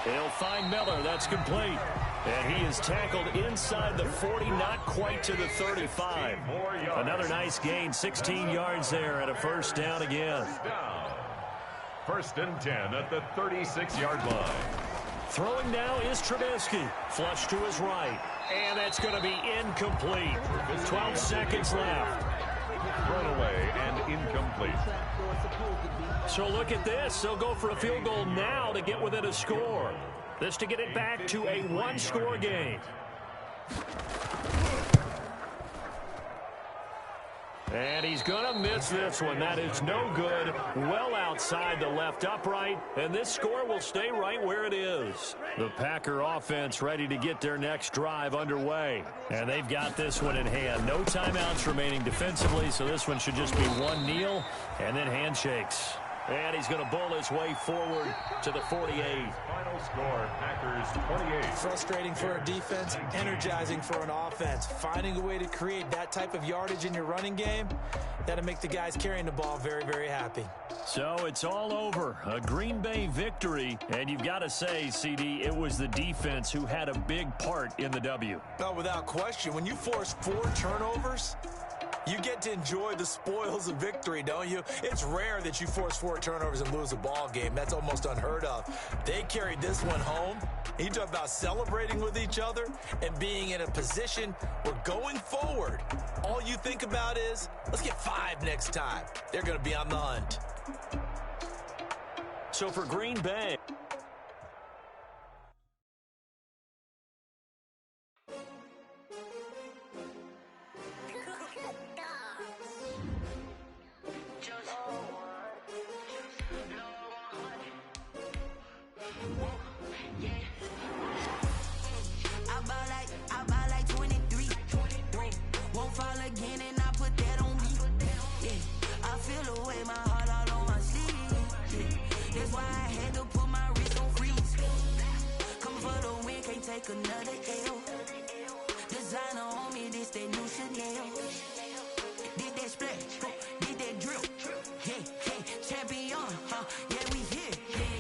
He'll find Miller. That's complete. And he is tackled inside the 40, not quite to the 35. Another nice gain, 16 yards there, and a first down again. First and 10 at the 36-yard line. Throwing now is Trubisky. Flush to his right. And that's going to be incomplete. 12 seconds left. Thrown away and incomplete. So look at this. They'll go for a field goal now to get within a score. This to get it back to a one-score game. And he's going to miss this one. That is no good. Well outside the left upright. And this score will stay right where it is. The Packer offense ready to get their next drive underway. And they've got this one in hand. No timeouts remaining defensively, so this one should just be one kneel and then handshakes. And he's going to bowl his way forward to the 48. Final score, Packers 28. Frustrating for a defense, energizing for an offense. Finding a way to create that type of yardage in your running game, that'll make the guys carrying the ball very, very happy. So it's all over. A Green Bay victory. And you've got to say, CD, it was the defense who had a big part in the W. No, without question. When you force 4 turnovers, you get to enjoy the spoils of victory, don't you? It's rare that you force 4 turnovers and lose a ball game. That's almost unheard of. They carried this one home. You talk about celebrating with each other and being in a position where going forward, all you think about is, let's get 5 next time. They're going to be on the hunt. So for Green Bay, another L. Designer on me, this that new Chanel. Did that splash, did that drill. Yeah, champion, yeah, we here.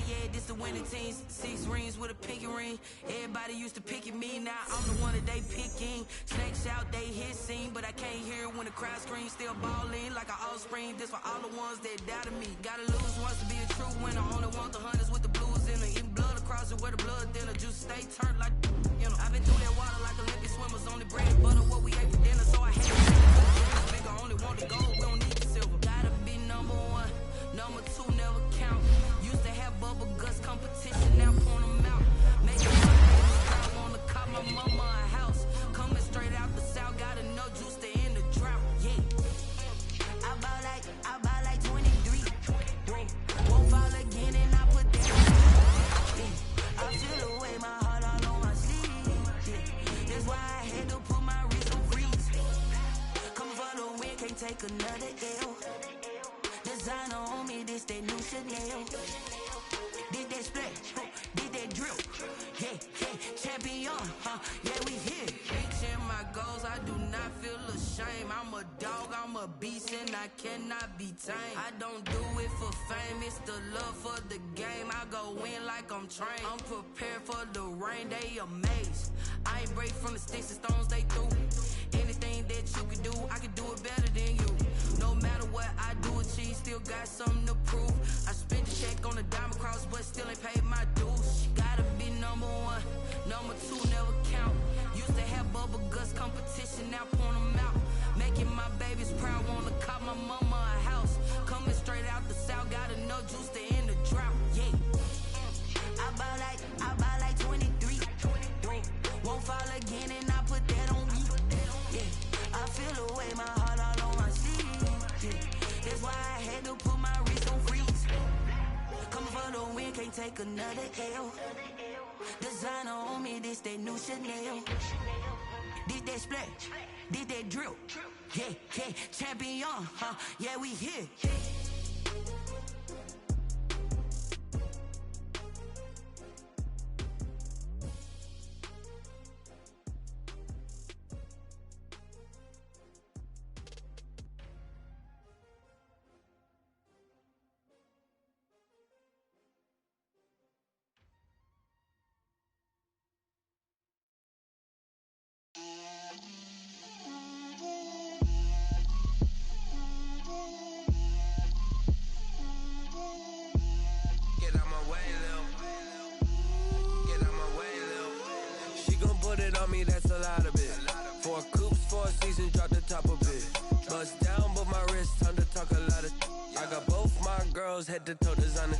Yeah, this the winning team. 6 rings with a pinky ring. Everybody used to pick at me, now I'm the one that they picking. Snakes out, they hissing, but I can't hear when the crowd screams. Still balling like an offspring. This for all the ones that doubted me. Gotta lose once to be a true winner. Only want the hunters with the blues in it. Eating blood across it where the blood thinner. Juice stay turned like, you know. I've been through that water like Olympic swimmers. Only bread and butter what we ate for dinner, so I hate it. Nigga only want the gold, we don't need the silver. Gotta be number 1, number 2 never count. Used to have bubble guts competition, now point them out. Make it my babies proud, wanna call my mama a house. Coming straight out the south, got enough juice to end the drought. Yeah, I buy like 23. Won't fall again and I put that. Yeah, I feel the way my heart all on my sleeve. Yeah, that's why I had to put my wrist on freeze. Coming for the win, can't take another L. Designer on me, this that new Chanel. Did that splash, did that drill. Yeah, champion, yeah, we here. Reaching my goals, I do not feel ashamed. I'm a dog, I'm a beast, and I cannot be tamed. I don't do it for fame, it's the love for the game. I go in like I'm trained. I'm prepared for the rain, they amazed. I ain't break from the sticks and stones they threw. Anything that you can do, I can do it better than you. No matter what I do, achieve, still got something to prove. I spent the check on the diamond cross, but still ain't paid my dues. Gotta be number 1, number 2 never count. Used to have bubble guts competition, now point them out. Making my babies proud, wanna call my mama a house. Coming straight out the south, got enough juice to end the drought. Yeah, I buy like 23. can't take another L. Designer on me, this that new Chanel. Did that splash, did that drill. Yeah, yeah, champion, huh? Yeah, we here. That's a lot of it. 4 coops, 4 seasons, drop the top of it. Bust down, but my wrist, time to talk a lot of. I got both my girls head to toe designer.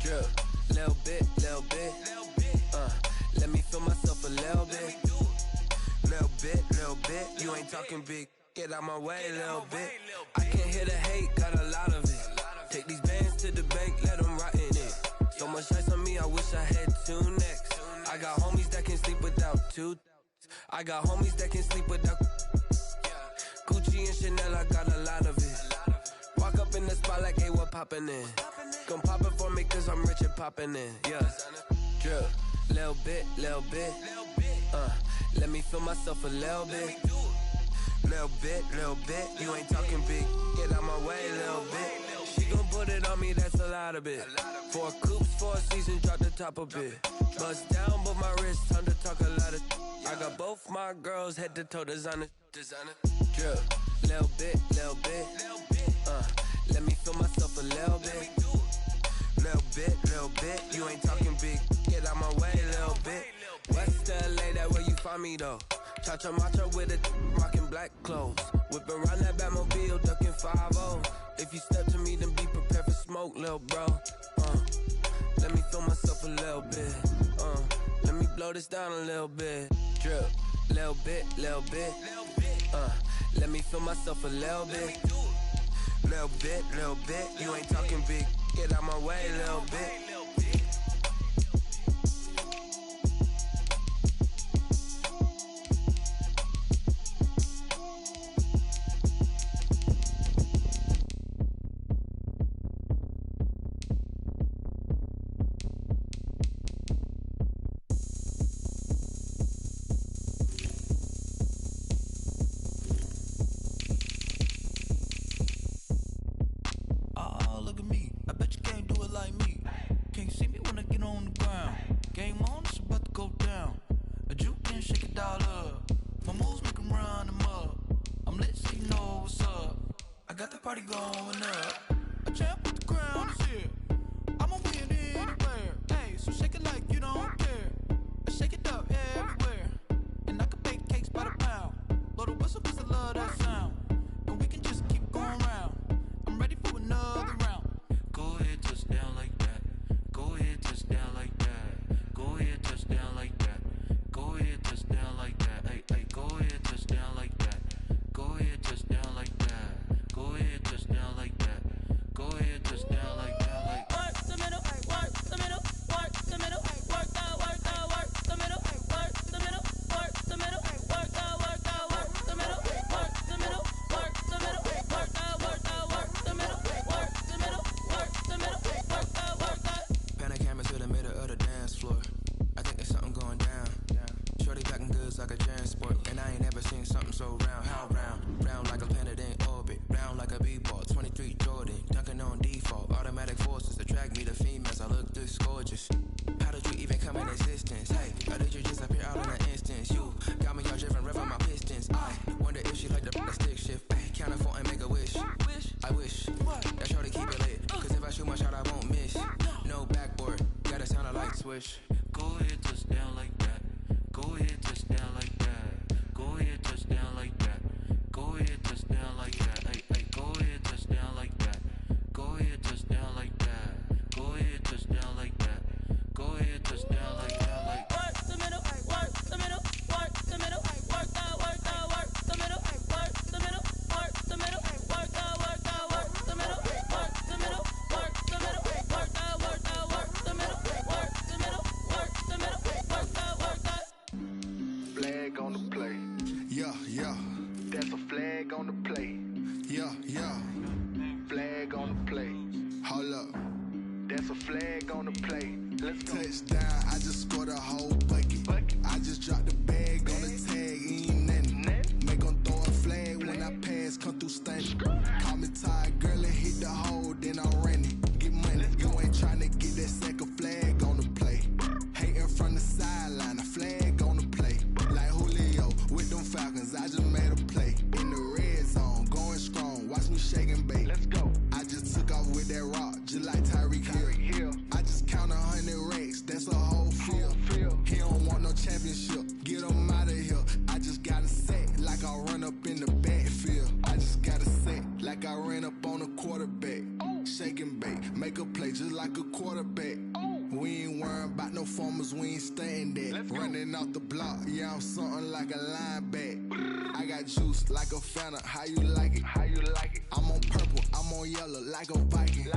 Drip, little bit. Let me feel myself a little bit. Little bit. You ain't talking big. Get out my way, little bit. I can't hear the hate, got a lot of it. Take these bands to the bank, let them rot in it. So much ice on me, I wish I had 2 necks. I got homies that can sleep without 2. I got homies that can sleep without Gucci and Chanel, I got a lot of it. Walk up in the spot like, hey, what poppin' in? Gon' pop it for me cause I'm rich and poppin' in. Yeah, drip, little bit. Let me feel myself a little bit. Little bit. You ain't talking big. Get out my way, little bit. She gon' put it on me, that's a lot of it. 4 coops, 4 seasons, drop the top of it. Bust down, but my wrist, time to talk a lot of. I got both my girls head to toe designer. Drip, little bit. Let me feel myself a little bit. Little bit. You ain't talking big. Get out my way, little bit. West LA, that where you find me though. Cha-cha matcha with it, rockin' black clothes. Whip around that Batmobile, ducking 5-0. If you step to me, then be prepared for smoke, lil' bro. Let me feel myself a little bit. Let me blow this down a little bit. Drip, little bit. Let me feel myself a little bit. Little bit. You ain't talking big. Get out my way, little bit. Party going up. A champ with the crown is here. I'ma win anywhere. Hey, so shake it like you don't care. I shake it up everywhere. And I can bake cakes by the pound. Blow the whistle cause I love that sound. And we can just keep going round. I'm ready for another round. Go ahead, touch down like that. Go ahead, touch down like that. Go ahead, touch down like that. Go ahead, touch down like that. Hey, go ahead, touch down like that. Go ahead, touch down like that. Go ahead, touch down like that. Go ahead, touch down like that. Like work the middle, work the middle, work the middle, work out, work the middle, work the middle, work the middle, work out, work the middle, work the middle, work the middle, work out, work the middle, work the middle, work the middle, work out. Pan a camera to the middle of the dance floor. I think there's something going down. Shorty packing goods like a transport, and I ain't never seen something so round. How round? Round like a planet in orbit. Round like a b-ball, 23 Jordan, dunking on default. Automatic forces attract me to females, I look this gorgeous. How did you even come in existence? Hey, how did you just appear out in an instance? You got me all driven, revving my pistons. I wonder if she like the stick shift. Hey, count a 4 and make a wish. I wish that shorty keep it lit, cause if I shoot my shot I won't miss. No backboard, gotta sound a light switch. Go ahead, touch down like that. Go ahead, touch down like that. Go ahead, touch down like that. Go ahead, touch down like that. Hey, go ahead, touch down like that. Go ahead, touch down like that. Go ahead, touch down like that. Go ahead, touch down like that. Like work the middle, work the middle, work the middle, work out, work the middle, work the middle, work the middle, work out, work the middle, work the middle, work the middle, work out, work the shake and bake. Let's go. I just took off with that rock, just like Tyreek Hill. I just count 100 racks, that's a whole field. He don't want no championship, get him out of here. I just gotta set like I run up in the backfield. I just gotta set like I ran up on a quarterback. Shake and bake, make a play just like a quarterback. We ain't worrying about no formers, we ain't staying there. Running off the block, yeah, I'm something like a linebacker. I got juice like a Fanta, how you like it? I'm on purple, I'm on yellow like a Viking.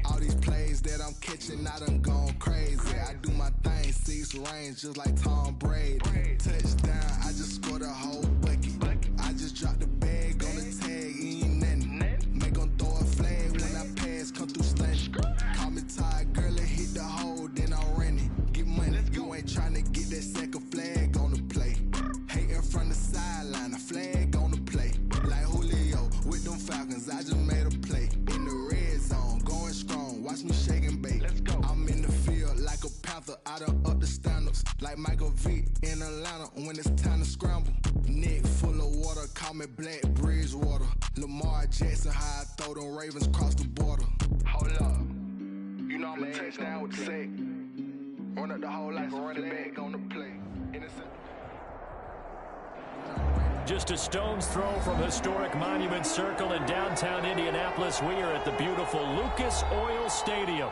All these plays that I'm catching, I done gone crazy. I do my thing, 6 range just like Tom Brady. Touchdown, I just scored a whole bucket. I just dropped the bag on the tag, ain't nothing. Make 'em throw a flag when I pass, come through stunning. Call me tired, girl, it hit the hole, then I ran it. Get money, you ain't tryna get that second flag on the play. Hating from the sideline, a flag on the play. Like Julio with them Falcons, I just made a play. In the red zone, going strong, watch me shake and bake. I'm in the field like a panther, I done up the standards. Like Michael Vick in Atlanta when it's time to scramble. Neck full of water, call me Black Bridgewater. Lamar Jackson, how I throw them Ravens across the border. Hold up, you know I'm a touchdown with the sack. Run up the whole like a running back on the play. Just a stone's throw from historic Monument Circle in downtown Indianapolis. We are at the beautiful Lucas Oil Stadium.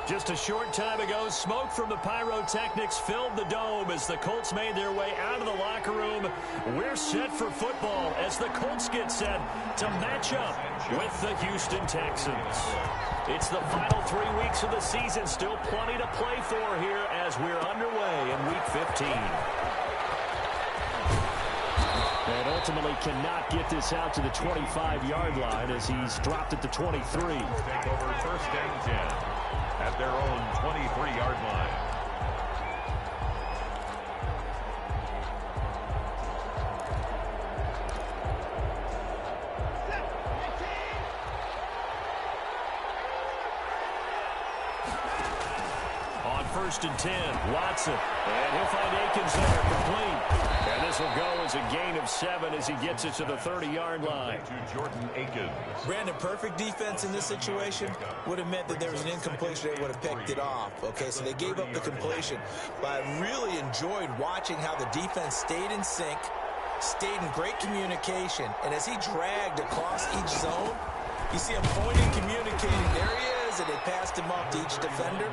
Just a short time ago, smoke from the pyrotechnics filled the dome as the Colts made their way out of the locker room. We're set for football as the Colts get set to match up with the Houston Texans. It's the final 3 weeks of the season. Still plenty to play for here as we're underway in Week 15. And ultimately cannot get this out to the 25-yard line as he's dropped at the 23. Take over 1st and 10 at their own 23-yard line. On 1st and 10, Watson. And he'll find Akins there, complete. And this will go as a gain of 7 as he gets it to the 30-yard line. To Jordan Akins. Brandon, perfect defense in this situation would have meant that there was an incompletion. They would have picked it off. Okay, so they gave up the completion. But I really enjoyed watching how the defense stayed in sync, stayed in great communication. And as he dragged across each zone, you see him pointing, communicating. There he is, and they passed him off to each defender.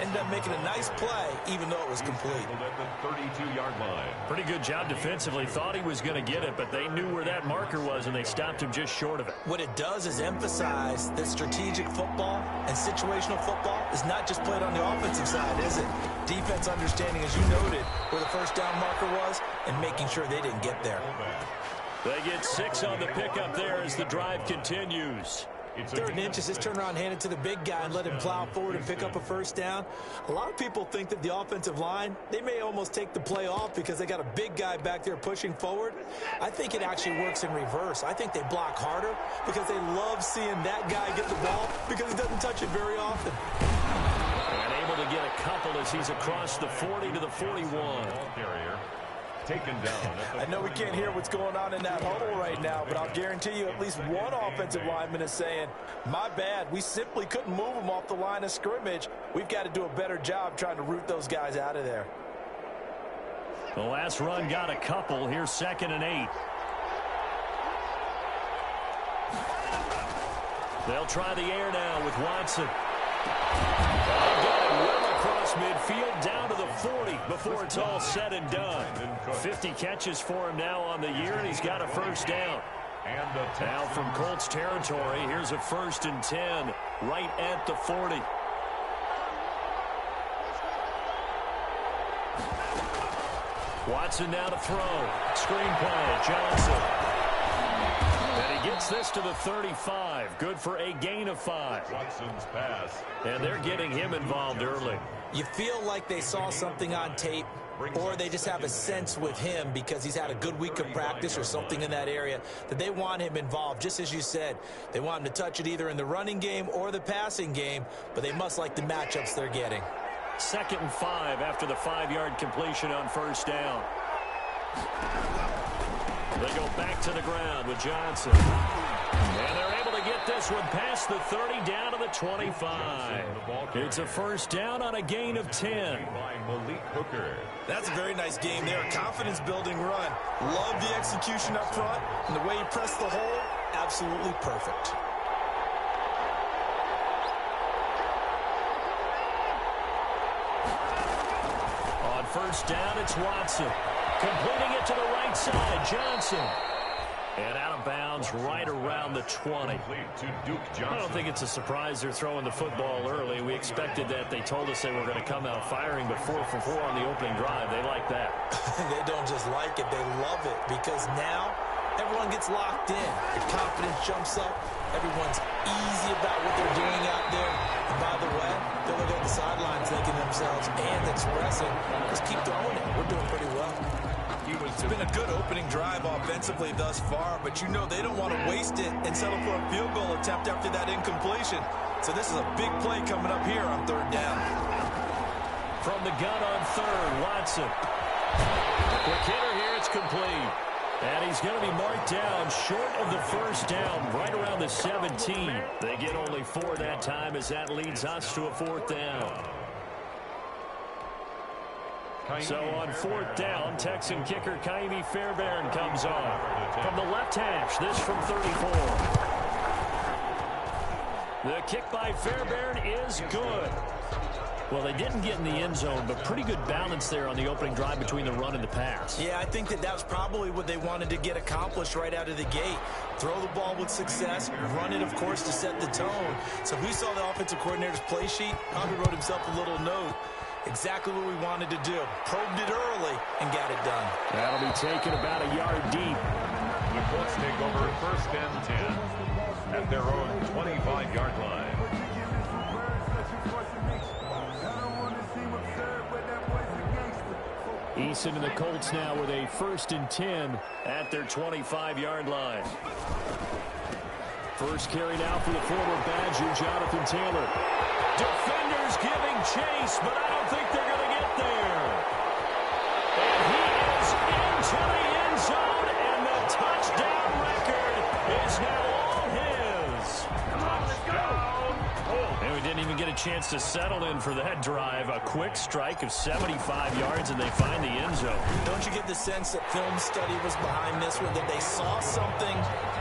Ended up making a nice play, even though it was complete. At the 32-yard line. Pretty good job defensively. Thought he was going to get it, but they knew where that marker was, and they stopped him just short of it. What it does is emphasize that strategic football and situational football is not just played on the offensive side, is it? Defense understanding, as you noted, where the first down marker was and making sure they didn't get there. They get 6 on the pickup there as the drive continues. 3rd and inches, just turn around and hand it to the big guy and let him plow forward and pick up a first down. A lot of people think that the offensive line, they may almost take the play off because they got a big guy back there pushing forward. I think it actually works in reverse. I think they block harder because they love seeing that guy get the ball because he doesn't touch it very often. And able to get a couple as he's across the 40 to the 41. Carrier taken down. I know we can't hear what's going on in that huddle right now, but I'll guarantee you at least one offensive lineman is saying, my bad, we simply couldn't move them off the line of scrimmage. We've got to do a better job trying to root those guys out of there. The last run got a couple. Here's 2nd and 8. They'll try the air now with Watson. Across midfield down to the 40 before it's all said and done. 50 catches for him now on the year, and he's got a first down. Now from Colts territory, here's a 1st and 10 right at the 40. Watson now to throw. Screen play, Johnson. And he gets this to the 35. Good for a gain of 5. Watson's pass. And they're getting him involved early. You feel like they saw something on tape, or they just have a sense with him because he's had a good week of practice or something in that area that they want him involved. Just as you said, they want him to touch it either in the running game or the passing game, but they must like the matchups they're getting. 2nd and 5 after the 5-yard completion on first down. They go back to the ground with Johnson. And they're this one past the 30 down to the 25. It's a first down on a gain of 10. That's a very nice game there. Confidence-building run. Love the execution up front. And the way he pressed the hole, absolutely perfect. On first down, it's Watson. Completing it to the right side, Johnson. And out of bounds right around the 20. I don't think it's a surprise they're throwing the football early. We expected that. They told us they were going to come out firing, but 4 for 4 on the opening drive. They like that. They don't just like it, they love it, because now everyone gets locked in. Their confidence jumps up. Everyone's easy about what they're doing out there. And by the way, they're looking at the sidelines thinking to themselves and expressing, just keep throwing it. We're doing pretty well. It's been a good opening drive offensively thus far, but you know they don't want to waste it and settle for a field goal attempt after that incompletion. So this is a big play coming up here on third down. From the gun on third, Watson. Quick hitter here, it's complete. And he's going to be marked down short of the first down, right around the 17. They get only 4 that time as that leads us to a fourth down. So on fourth down, Texan kicker Kaimi Fairbairn comes on. From the left hash, this from 34. The kick by Fairbairn is good. Well, they didn't get in the end zone, but pretty good balance there on the opening drive between the run and the pass. Yeah, I think that was probably what they wanted to get accomplished right out of the gate. Throw the ball with success, run it, of course, to set the tone. So if we saw the offensive coordinator's play sheet, probably wrote himself a little note. Exactly what we wanted to do. Probed it early and got it done. That'll be taken about a yard deep. The Colts take over first and 10 at their own 25-yard line. Eason and the Colts now with a first and 10 at their 25-yard line. First carry now for the former Badger, Jonathan Taylor. Defenders giving chase, but I don't think they're going to get there. And he is into the end zone, and the touchdown record is now all his. Come on, let's go. And we didn't even get a chance to settle in for that drive. A quick strike of 75 yards, and they find the end zone. Don't you get the sense that film study was behind this one, that they saw something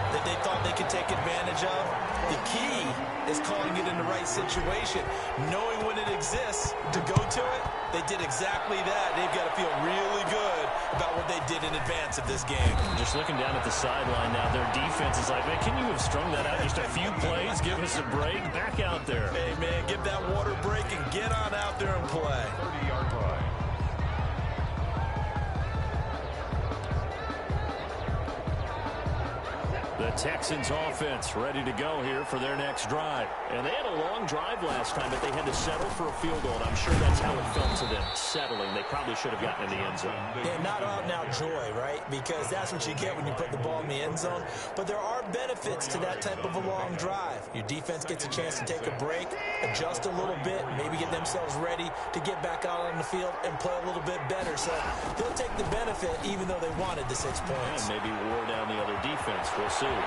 that they thought they could take advantage of? The key is calling it in the right situation. Knowing when it exists to go to it, they did exactly that. They've got to feel really good about what they did in advance of this game. Just looking down at the sideline now, their defense is like, man, can you have strung that out just a few plays? Give us a break. Back out there. Hey, man, give that water break and get on out there and play. 30-yard line. The Texans offense ready to go here for their next drive. And they had a long drive last time, but they had to settle for a field goal. And I'm sure that's how it felt to them, settling. They probably should have gotten in the end zone. Yeah, not out now joy, right? Because that's what you get when you put the ball in the end zone. But there are benefits to that type of a long drive. Your defense gets a chance to take a break, adjust a little bit, maybe get themselves ready to get back out on the field and play a little bit better. So they'll take the benefit even though they wanted the 6 points. And maybe wore down the other defense. We'll see. He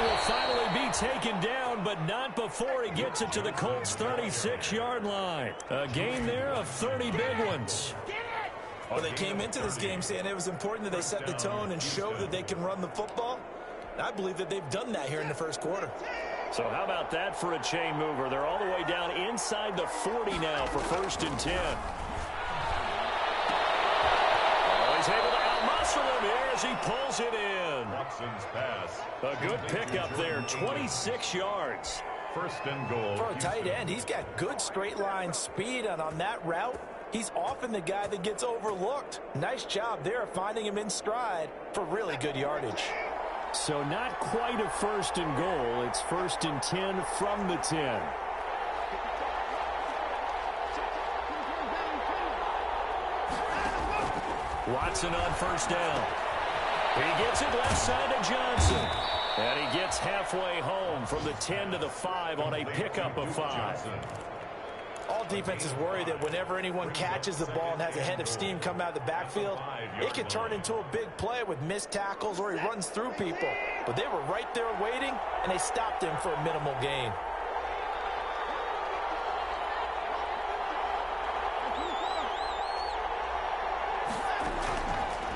will finally be taken down, but not before he gets it to the Colts' 36-yard line. A gain there of 30 big ones. Well, they came into this game saying it was important that they set the tone and show that they can run the football. I believe that they've done that here in the first quarter. So how about that for a chain mover? They're all the way down inside the 40 now for first and 10. Oh, he's able to outmuscle him here as he pulls it in. Watson's pass. A good pickup there, 26 yards. First and goal. For a tight end, he's got good straight line speed, and on that route, he's often the guy that gets overlooked. Nice job there of finding him in stride for really good yardage. So not quite a first and goal. It's first and 10 from the 10. Watson on first down. He gets it left side to Johnson. And he gets halfway home from the 10 to the 5 on a pickup of 5. All NFL defenses worry that whenever anyone catches the ball and has a head of steam come out of the backfield, it can turn into a big play with missed tackles or he runs through people. But they were right there waiting, and they stopped him for a minimal gain.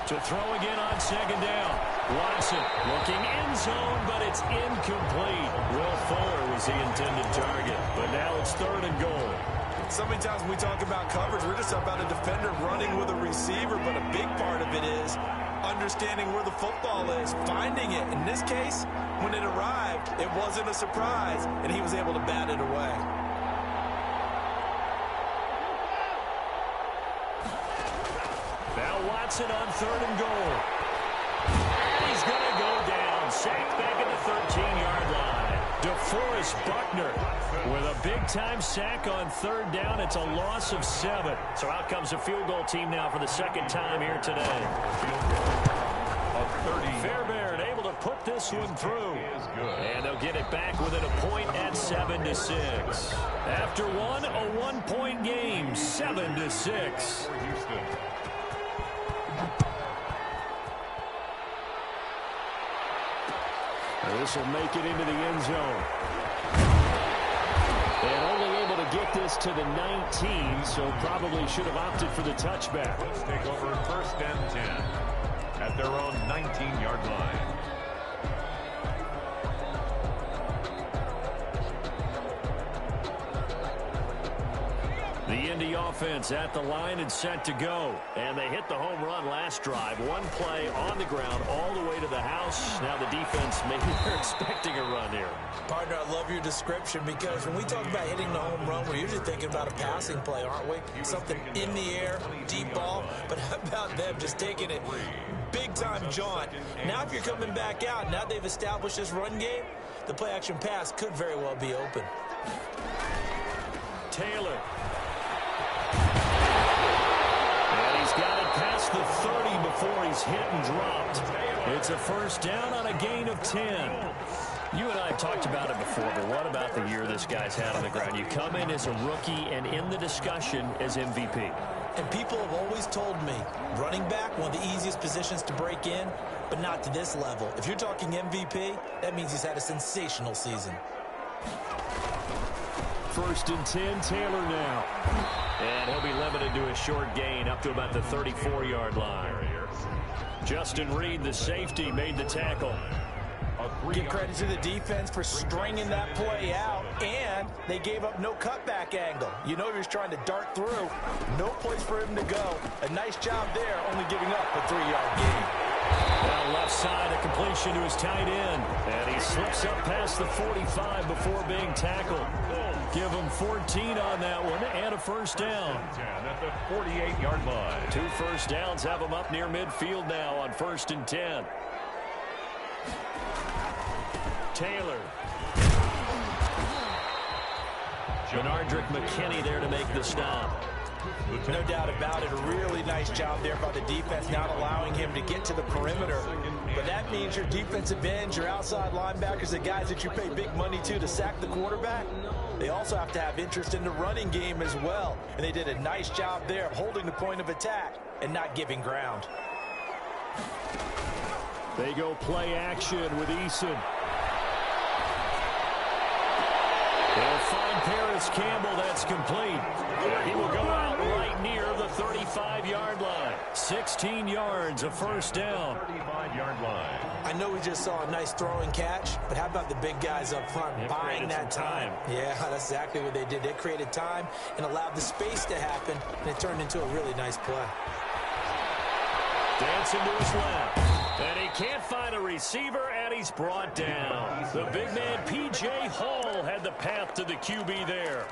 To throw again on second down. Watson looking end zone, but it's incomplete. Will Fuller was the intended target, but now it's 3rd and goal. So many times when we talk about coverage, we're just about a defender running with a receiver, but a big part of it is understanding where the football is, finding it. In this case, when it arrived, it wasn't a surprise, and he was able to bat it away. Now Watson on 3rd and goal. And he's going to go down. Sacked back at the 13-yard line. DeForest Buckner with a big-time sack on 3rd down. It's a loss of 7. So out comes the field goal team now for the 2nd time here today. Fairbairn able to put this one through. And they'll get it back within a point at 7-6. After one, a 1-point game, 7-6. This will make it into the end zone. And only able to get this to the 19, so probably should have opted for the touchback. Let's take over 1st and 10 at their own 19-yard line. The Indy offense at the line and set to go. And they hit the home run last drive. One play on the ground all the way to the house. Now the defense, maybe they're expecting a run here. Partner, I love your description because when we talk about hitting the home run, we're usually thinking about a passing play, aren't we? Something in the air, deep ball. But how about them just taking it big-time jaunt? Now if you're coming back out, now they've established this run game, the play-action pass could very well be open. Taylor. And he's got it past the 30 before he's hit and dropped. It's a 1st down on a gain of 10. You and I have talked about it before, but what about the year this guy's had on the ground? You come in as a rookie and in the discussion as MVP. And people have always told me, running back, one of the easiest positions to break in, but not to this level. If you're talking MVP, that means he's had a sensational season. 1st and 10, Taylor now. And he'll be limited to a short gain up to about the 34-yard line. Justin Reed, the safety, made the tackle. Give credit to the defense for stringing that play out, and they gave up no cutback angle. You know he was trying to dart through. No place for him to go. A nice job there, only giving up a 3-yard gain. Well, left side, a completion to his tight end. And he slips up past the 45 before being tackled. Give him 14 on that one and a 1st down. At the 48-yard line. 2 1st downs have him up near midfield now on 1st and 10. Taylor. Benardrick McKinney there to make the stop. No doubt about it. A really nice job there by the defense, not allowing him to get to the perimeter. But that means your defensive ends, your outside linebackers, the guys that you pay big money to sack the quarterback, they also have to have interest in the running game as well. And they did a nice job there of holding the point of attack and not giving ground. They go play action with Eason. They'll find Paris Campbell. That's complete. He will go out right near the 35-yard line. 16 yards, a 1st down. 35-yard line. I know we just saw a nice throwing catch, but how about the big guys up front buying that time? Yeah, that's exactly what they did. They created time and allowed the space to happen, and it turned into a really nice play. Dancing to his left. And he can't find a receiver, and he's brought down. The big man, P.J. Hall, had the path to the QB there.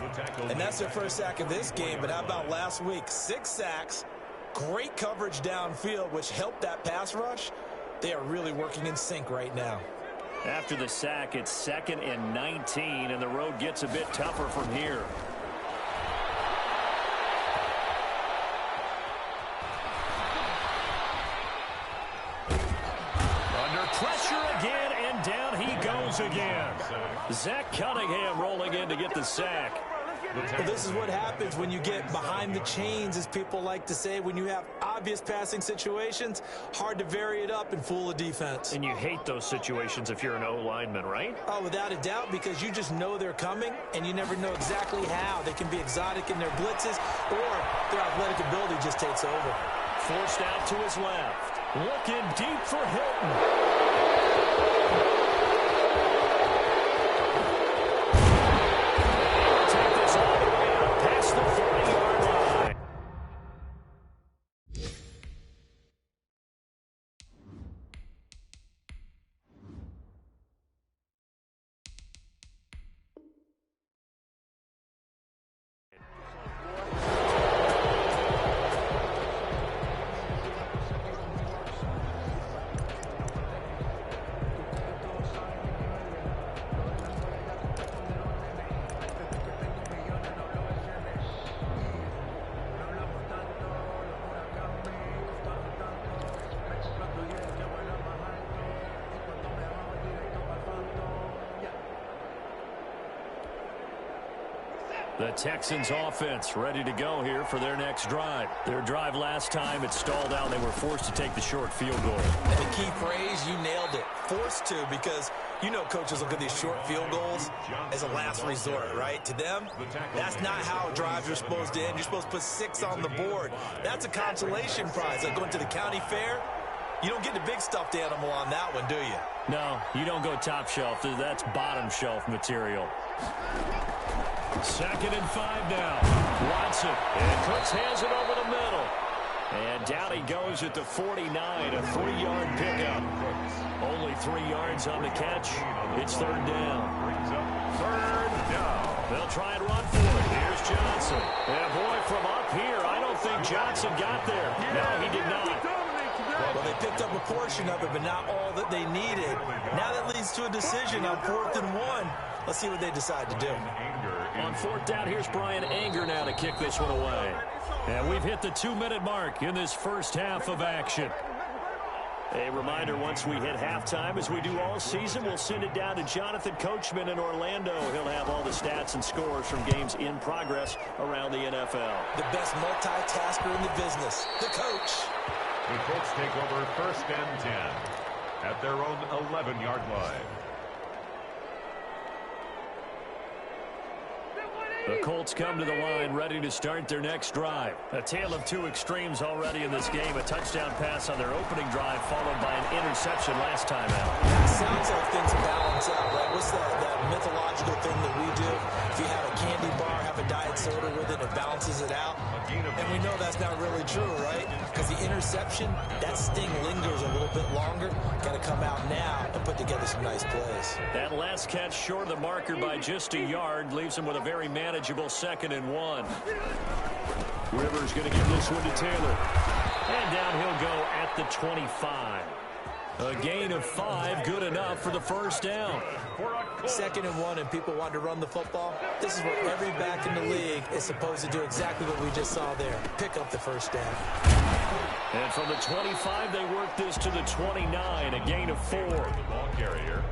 And that's their 1st sack of this game, but how about last week? 6 sacks, great coverage downfield, which helped that pass rush. They are really working in sync right now. After the sack, it's 2nd and 19, and the road gets a bit tougher from here. Pressure again, and down he goes again. Zach Cunningham rolling in to get the sack. Well, this is what happens when you get behind the chains, as people like to say. When you have obvious passing situations, hard to vary it up and fool a defense. And you hate those situations if you're an O-lineman, right? Oh, without a doubt, because you just know they're coming, and you never know exactly how. They can be exotic in their blitzes, or their athletic ability just takes over. Forced out to his left. Looking deep for Hilton. Take this all the way out past the 40-yard line. The Texans offense ready to go here for their next drive. Their drive last time, it stalled out. They were forced to take the short field goal. And the key phrase, you nailed it. Forced to, because you know coaches look at these short field goals as a last resort, right? To them, that's not how drives are supposed to end. You're supposed to put 6 on the board. That's a consolation prize. Like going to the county fair, you don't get the big stuffed animal on that one, do you? No, you don't go top shelf. That's bottom shelf material. 2nd and 5 now. Watson. And Cooks hands it over the middle. And down he goes at the 49. A 3-yard pickup. Only 3 yards on the catch. It's 3rd down. 3rd down. They'll try and run for it. Here's Johnson. And boy, from up here, I don't think Johnson got there. No, he did not. Well, they picked up a portion of it, but not all that they needed. Now that leads to a decision on 4th and 1. Let's see what they decide to do. On 4th down, here's Brian Anger now to kick this one away. And we've hit the 2-minute mark in this first half of action. A reminder, once we hit halftime, as we do all season, we'll send it down to Jonathan Coachman in Orlando. He'll have all the stats and scores from games in progress around the NFL. The best multitasker in the business, the coach. The Colts take over 1st and 10 at their own 11-yard line. The Colts come to the line ready to start their next drive. A tale of 2 extremes already in this game. A touchdown pass on their opening drive followed by an interception last time out. It sounds like things balance out, right? What's that mythological thing that we do? If you have a candy bar, have a diet soda with it, it balances it out. And we know that's not really true, right? Because the interception, that sting lingers a little bit longer. Got to come out now and put together some nice plays. That last catch short of the marker by just a yard leaves him with a very manageable 2nd and 1. Rivers going to give this one to Taylor. And down he'll go at the 25. A gain of 5, good enough for the 1st down. 2nd and 1, and people want to run the football. This is where every back in the league is supposed to do exactly what we just saw there. Pick up the 1st down. And from the 25, they work this to the 29, a gain of 4. Ball carrier.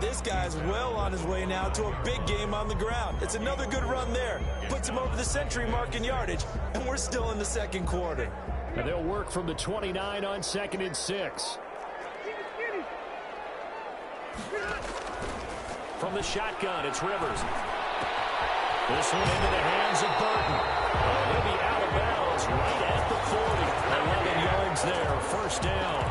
This guy's well on his way now to a big game on the ground. It's another good run there. Puts him over the century mark in yardage, and we're still in the 2nd quarter. And they'll work from the 29 on 2nd and 6. From the shotgun, it's Rivers. This one into the hands of Burton. Oh, he'll be out of bounds right at the 40. 11 yards there, 1st down.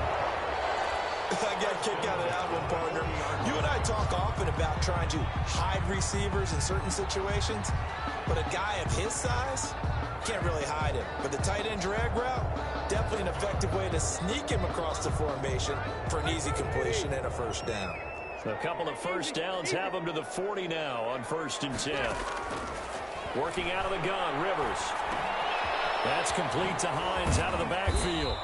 I got a kick out of that one, partner. You and I talk often about trying to hide receivers in certain situations, but a guy of his size can't really hide him. But the tight end drag route, definitely an effective way to sneak him across the formation for an easy completion and a 1st down. A couple of 1st downs have him to the 40 now on 1st and 10. Working out of the gun, Rivers. That's complete to Hines out of the backfield.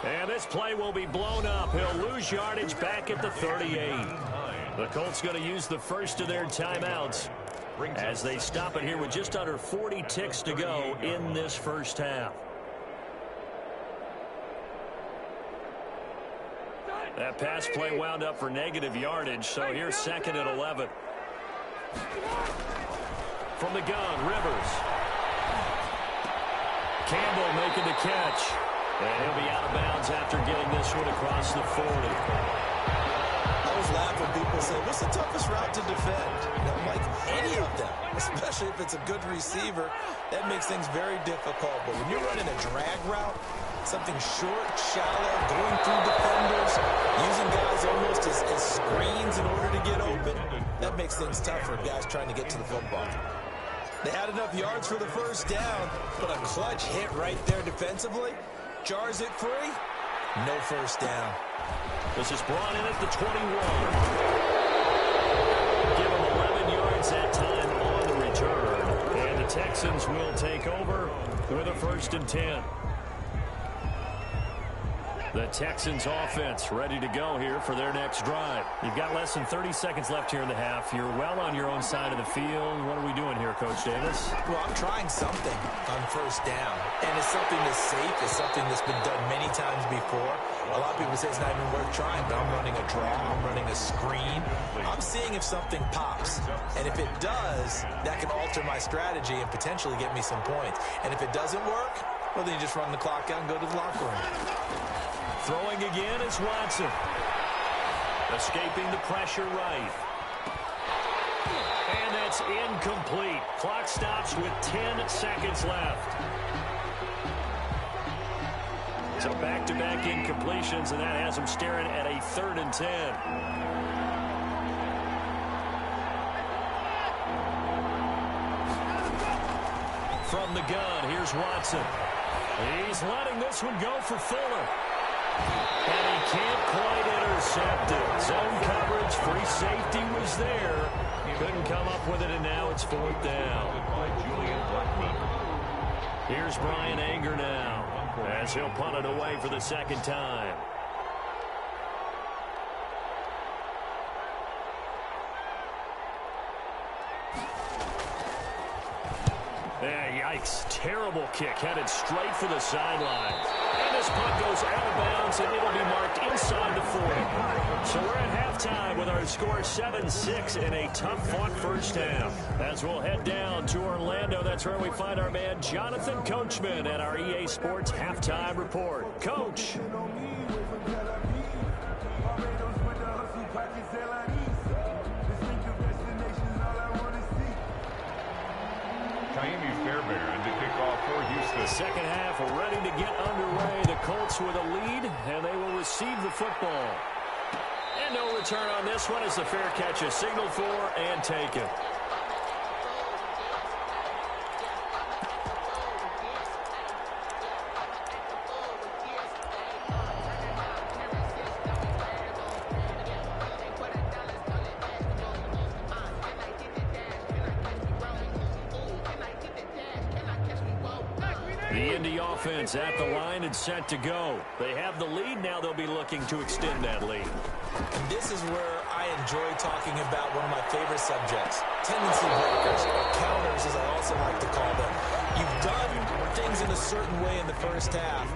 And this play will be blown up. He'll lose yardage back at the 38. The Colts going to use the first of their timeouts as they stop it here with just under 40 ticks to go in this 1st half. That pass play wound up for negative yardage, so here's 2nd and 11. from the gun, Rivers. Campbell making the catch. And he'll be out of bounds after getting this one across the 40. I always laugh when people say, what's the toughest route to defend? You know, like any of them, especially if it's a good receiver, that makes things very difficult. But when you're running a drag route, something short, shallow, going through defenders, using guys almost as screens in order to get open, that makes things tough for guys trying to get to the football. They had enough yards for the first down, but a clutch hit right there defensively jars it free. No first down. This is brought in at the 21. Give him 11 yards that time on the return. And the Texans will take over with a 1st and 10. The Texans offense ready to go here for their next drive. You've got less than 30 seconds left here in the half. You're well on your own side of the field. What are we doing here, Coach Davis? Well, I'm trying something on first down. And it's something that's safe. It's something that's been done many times before. A lot of people say it's not even worth trying, but I'm running a draw. I'm running a screen. I'm seeing if something pops. And if it does, that can alter my strategy and potentially get me some points. And if it doesn't work, well, then you just run the clock out and go to the locker room. Throwing again is Watson. Escaping the pressure right. And that's incomplete. Clock stops with 10 seconds left. So back-to-back incompletions, and that has him staring at a 3rd and 10. From the gun, here's Watson. He's letting this one go for Fuller. And he can't quite intercept it. Zone coverage, free safety was there. Couldn't come up with it, and now it's 4th down. Here's Brian Anger now, as he'll punt it away for the 2nd time. Yikes. Terrible kick headed straight for the sideline. And this punt goes out of bounds, and it'll be marked inside the 40. So we're at halftime with our score 7-6 in a tough-fought first half. As we'll head down to Orlando, that's where we find our man Jonathan Coachman at our EA Sports Halftime Report. Coach. Fairbairn to kick off for Houston. The second half ready to get underway. The Colts with a lead, and they will receive the football. And no return on this one as the fair catch is signaled for and taken. Offense at the line and set to go. They have the lead. Now they'll be looking to extend that lead. And this is where I enjoy talking about one of my favorite subjects, tendency breakers, or counters, as I also like to call them. You've done things in a certain way in the first half,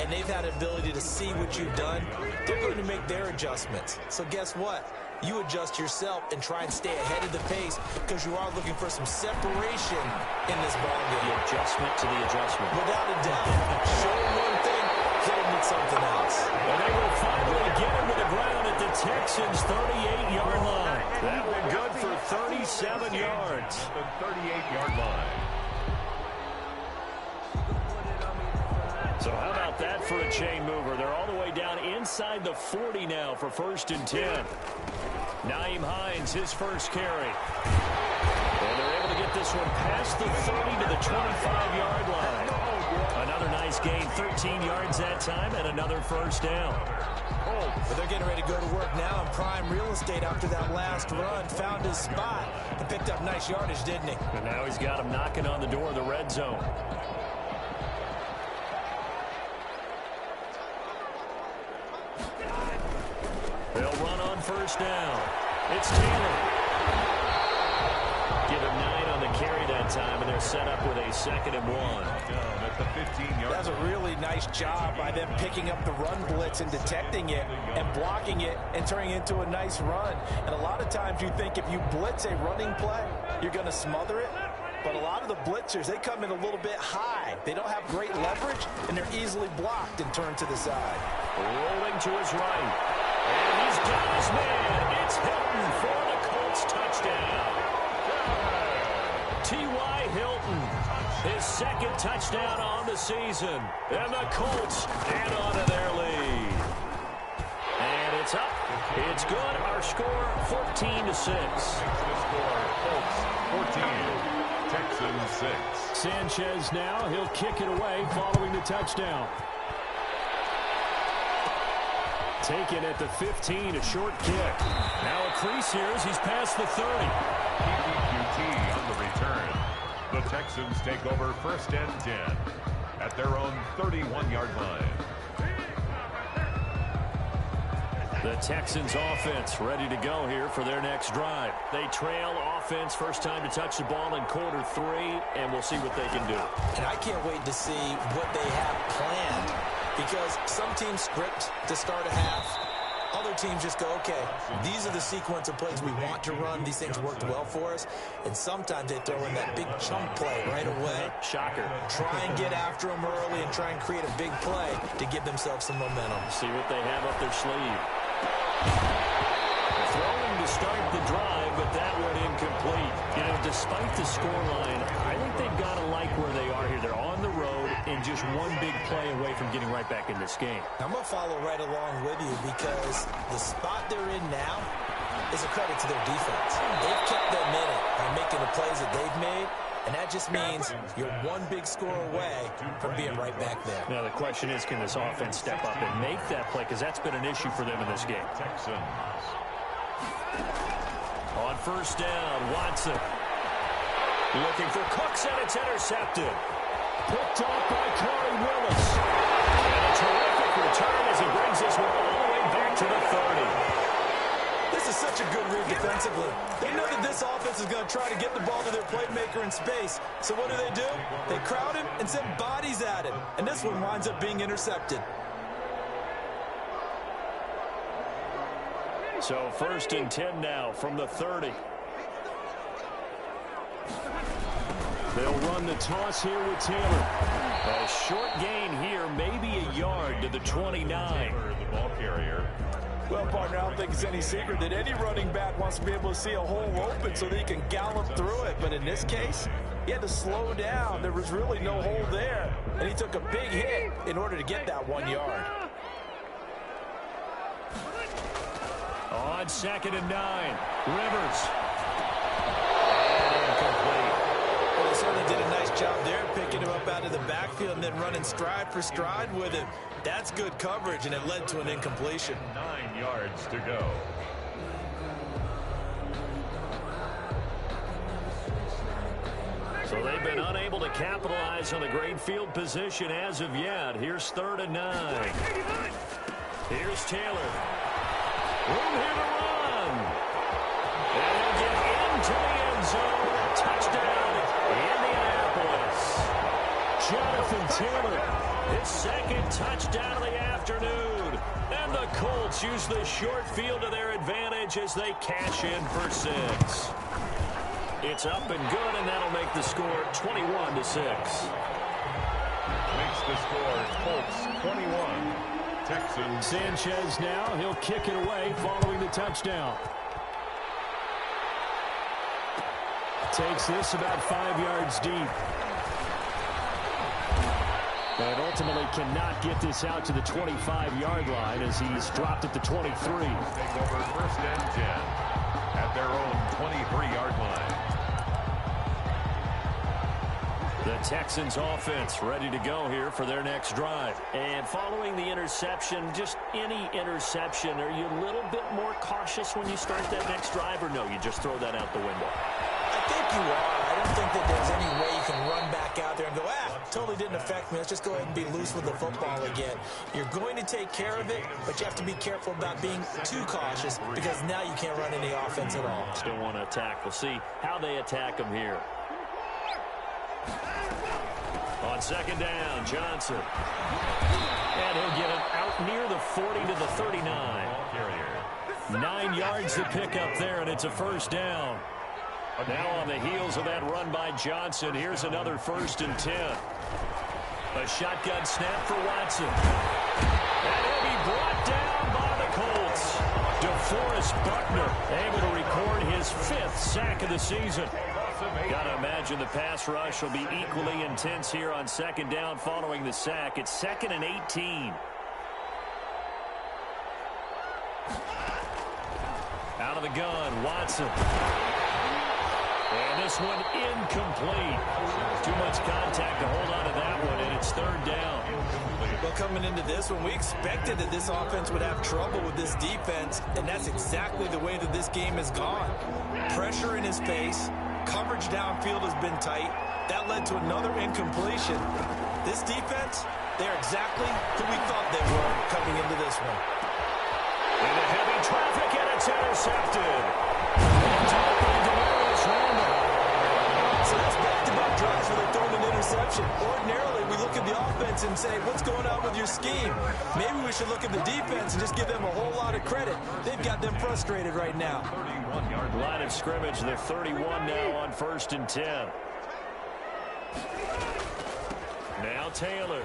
and they've had an ability to see what you've done. They're going to make their adjustments. So guess what? You adjust yourself and try and stay ahead of the pace because you are looking for some separation in this ball game. The adjustment to the adjustment. Without a doubt. Show them one thing, hit them with something else. And they will finally get him to the ground at the Texans' 38-yard line. That one good for 37 yards. The 38-yard line. So how about that for a chain mover? They're all the way down inside the 40 now for 1st and 10. Nyheim Hines, his first carry. And they're able to get this one past the 30 to the 25-yard line. Another nice gain, 13 yards that time, and another first down. But they're getting ready to go to work now in prime real estate after that last run. Found his spot and picked up nice yardage, didn't he? And now he's got him knocking on the door of the red zone. They'll run on first down. It's Taylor. Give him 9 on the carry that time, and they're set up with a 2nd and 1. At the 15-yard. That's a really nice job by them picking up the run blitz and detecting it and blocking it and turning it into a nice run. And a lot of times you think if you blitz a running play, you're going to smother it. but a lot of the blitzers, they come in a little bit high. They don't have great leverage, and they're easily blocked and turned to the side. Rolling to his right. And he's got his man. It's Hilton for the Colts touchdown. T.Y. Hilton, his second touchdown on the season. And the Colts add on to their lead. And it's up. It's good. Our score, 14-6. The score, Colts 14, Texans 6. Sanchez now. He'll kick it away following the touchdown. Taken at the 15, a short kick. Now a crease here as he's past the 30. PPQT on the return. The Texans take over 1st and 10 at their own 31-yard line. The Texans offense ready to go here for their next drive. They trail offense, first time to touch the ball in quarter 3, and we'll see what they can do. And I can't wait to see what they have planned, because some teams script to start a half. Other teams just go, okay, these are the sequence of plays we want to run. These things worked well for us. And sometimes they throw in that big chunk play right away. Shocker. Try and get after them early and try and create a big play to give themselves some momentum. See what they have up their sleeve. Throwing to start the drive, but that went incomplete. You know, despite the scoreline, I think they've got to like where they are here. They're on the road and just one big play away from getting right back in this game. I'm going to follow right along with you, because the spot they're in now is a credit to their defense. They've kept them in it by making the plays that they've made, and that just means you're one big score away from being right back there. Now, the question is, can this offense step up and make that play? Because that's been an issue for them in this game. Texans. On first down, Watson. Looking for Cooks, and it's intercepted. Picked off by Corey Willis. And a terrific return as he brings this one all the way back to the 30. This is such a good read defensively. They know that this offense is going to try to get the ball to their playmaker in space. So what do? They crowd him and send bodies at him. And this one winds up being intercepted. So 1st and 10 now from the 30. They'll run the toss here with Taylor. A short gain here, maybe a yard to the 29. The ball carrier. Well, partner, I don't think it's any secret that any running back wants to be able to see a hole open so that he can gallop through it. But in this case, he had to slow down. There was really no hole there. And he took a big hit in order to get that 1 yard. On 2nd and 9, Rivers. Well, they certainly did a nice job there, picking him up out of the backfield and then running stride for stride with him. That's good coverage, and it led to an incompletion. 9 yards to go. So they've been unable to capitalize on the great field position as of yet. Here's 3rd and 9. Here's Taylor. Room here to run. And he'll get into the end zone. Touchdown, Indianapolis. Jonathan Taylor, his 2nd touchdown of the afternoon. And the Colts use the short field to their advantage as they cash in for 6. It's up and good, and that'll make the score 21-6. Makes the score Colts 21. Texans. Sanchez now. He'll kick it away following the touchdown. Takes this about 5 yards deep. And ultimately cannot get this out to the 25-yard line as he's dropped at the 23. Take over 1st and 10 at their own 23-yard line. The Texans offense ready to go here for their next drive. And following the interception, just any interception, are you a little bit more cautious when you start that next drive, or no, you just throw that out the window? I think you are. I don't think that there's any way you can run back out there and go, totally didn't affect me. Let's just go ahead and be loose with the football again. You're going to take care of it, but you have to be careful about being too cautious, because now you can't run any offense at all. Still want to attack. We'll see how they attack them here. On 2nd down, Johnson. And he'll get it out near the 40 to the 39. 9 yards to pick up there, and it's a 1st down. Now on the heels of that run by Johnson, here's another 1st and 10. A shotgun snap for Watson. And he'll be brought down by the Colts. DeForest Buckner able to record his 5th sack of the season. Got to imagine the pass rush will be equally intense here on 2nd down following the sack. It's 2nd and 18. Out of the gun, Watson. And this one incomplete. Too much contact to hold on to that one, and it's 3rd down. Well, coming into this one, we expected that this offense would have trouble with this defense, and that's exactly the way that this game has gone. Pressure in his face. Coverage downfield has been tight. That led to another incompletion. This defense, they're exactly who we thought they were coming into this one. Into heavy traffic, and it's intercepted. And tapped by Demarius Randall. So that's back-to-back drives where they're throwing an interception. Ordinarily, we look at the offense and say, what's going on with your scheme? Maybe we should look at the defense and just give them a whole lot of credit. They've got them frustrated right now. 31-yard line of scrimmage. They're 31 now on 1st and 10. Now Taylor.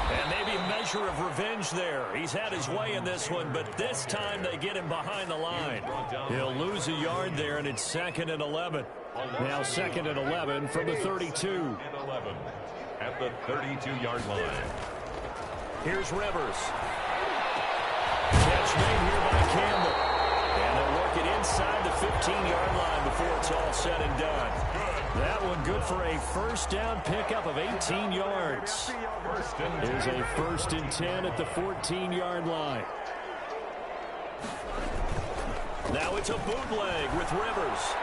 And maybe a measure of revenge there. He's had his way in this one, but this time they get him behind the line. He'll lose a yard there, and it's 2nd and 11. Now 2nd and 11 from the 32. At the 32-yard line. Here's Rivers. Catch made here by Campbell. And they'll work it inside the 15-yard line before it's all said and done. That one good for a 1st down pickup of 18 yards. Here's a 1st and 10 at the 14-yard line. Now it's a bootleg with Rivers.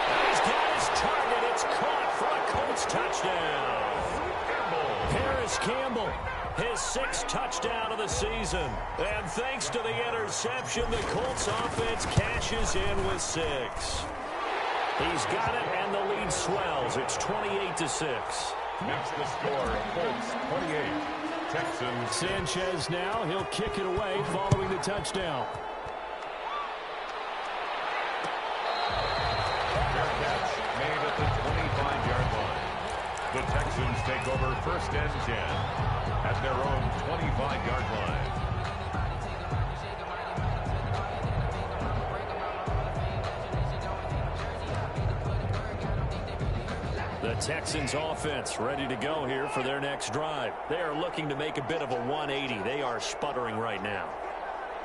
And he's got his target. It's caught for a Colts touchdown. Harris Campbell, his 6th touchdown of the season. And thanks to the interception, the Colts offense cashes in with 6. He's got it, and the lead swells. It's 28-6. Next the score, Colts 28, Texans. Sanchez now, he'll kick it away following the touchdown. Fair catch made at the 25-yard line. The Texans take over 1st and 10 at their own 25-yard line. The Texans offense ready to go here for their next drive. They are looking to make a bit of a 180. They are sputtering right now.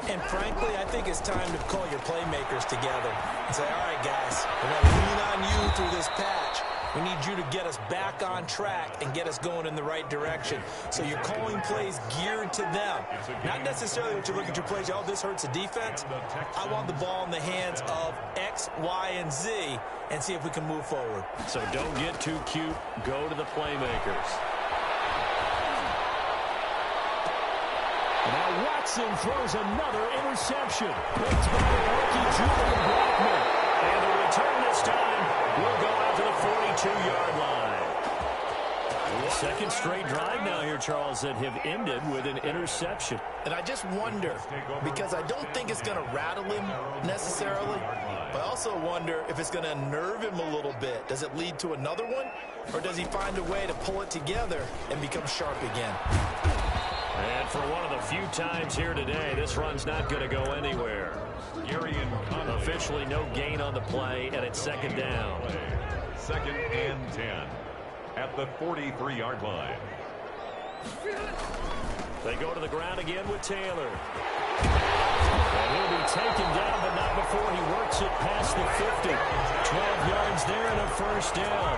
And frankly, I think it's time to call your playmakers together and say, all right, guys, we're going to lean on you through this patch. We need you to get us back on track and get us going in the right direction. So you're calling plays geared to them. Not necessarily what you look at your plays, oh, this hurts the defense. I want the ball in the hands of X, Y, and Z and see if we can move forward. So don't get too cute. Go to the playmakers. Now Watson throws another interception. Picked by the rookie Julian Blackman. And the return this time will go out to the 42-yard line. Second straight drive now here, Charles, that have ended with an interception. And I just wonder, because I don't think it's going to rattle him necessarily, but I also wonder if it's going to unnerve him a little bit. Does it lead to another one, or does he find a way to pull it together and become sharp again? And for one of the few times here today, this run's not going to go anywhere. Officially no gain on the play, and it's 2nd down. 2nd and 10 at the 43-yard line. They go to the ground again with Taylor. And he'll be taken down, but not before he works it past the 50. 12 yards there and a 1st down.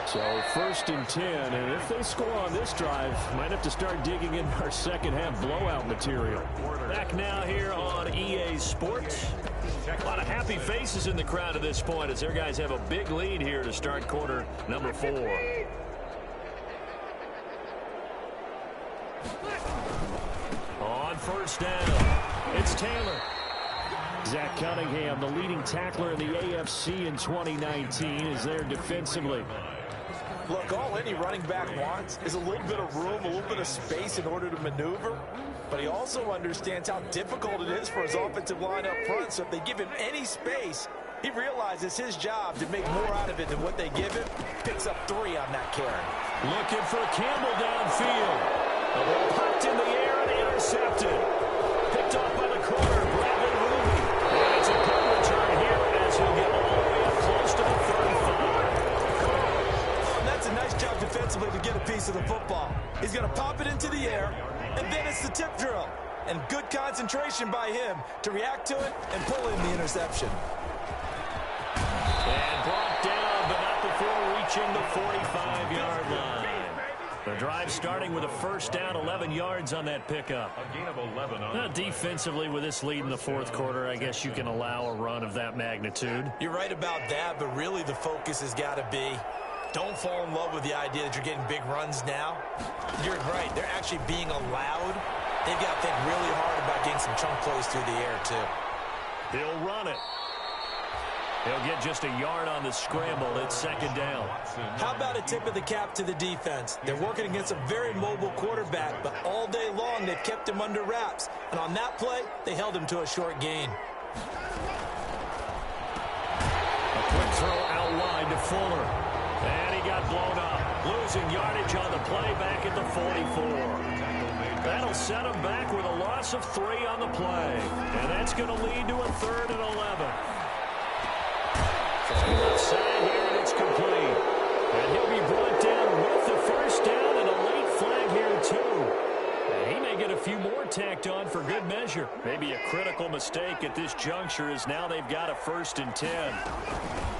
So 1st and 10, and if they score on this drive, might have to start digging in our second half blowout material. Back now here on EA Sports. A lot of happy faces in the crowd at this point as their guys have a big lead here to start quarter number 4. On 1st down, it's Taylor. Zach Cunningham, the leading tackler in the AFC in 2019, is there defensively. Look, all any running back wants is a little bit of room, a little bit of space in order to maneuver. But he also understands how difficult it is for his offensive line up front. So if they give him any space, he realizes his job to make more out of it than what they give him. Picks up 3 on that carry. Looking for Campbell downfield. The ball popped in the air and intercepted. Picked off by the corner, Bradley Ruby. And it's a good return here as he'll get all the way up close to the 35. And that's a nice job defensively to get a piece of the football. He's going to pop it into the air, and then it's the tip drill. And good concentration by him to react to it and pull in the interception. And brought down, but not before reaching the 45-yard line. The drive starting with a first down, 11 yards on that pickup. A gain of 11 on Defensively, with this lead in the fourth quarter, I guess you can allow a run of that magnitude. You're right about that, but really the focus has got to be don't fall in love with the idea that you're getting big runs now. You're right. They're actually being allowed. They've got to think really hard about getting some chunk plays through the air, too. He'll run it. He'll get just a yard on the scramble. It's second down. How about a tip of the cap to the defense? They're working against a very mobile quarterback, but all day long they've kept him under wraps. And on that play, they held him to a short gain. A quick throw out wide to Fuller. And he got blown up. Losing yardage on the play back at the 44. That'll set him back with a loss of 3 on the play. And that's going to lead to a 3rd and 11. Left side here, and it's complete. And he'll be brought down with the first down and a late flag here, too. And he may get a few more tacked on for good measure. Maybe a critical mistake at this juncture is now they've got a 1st and 10.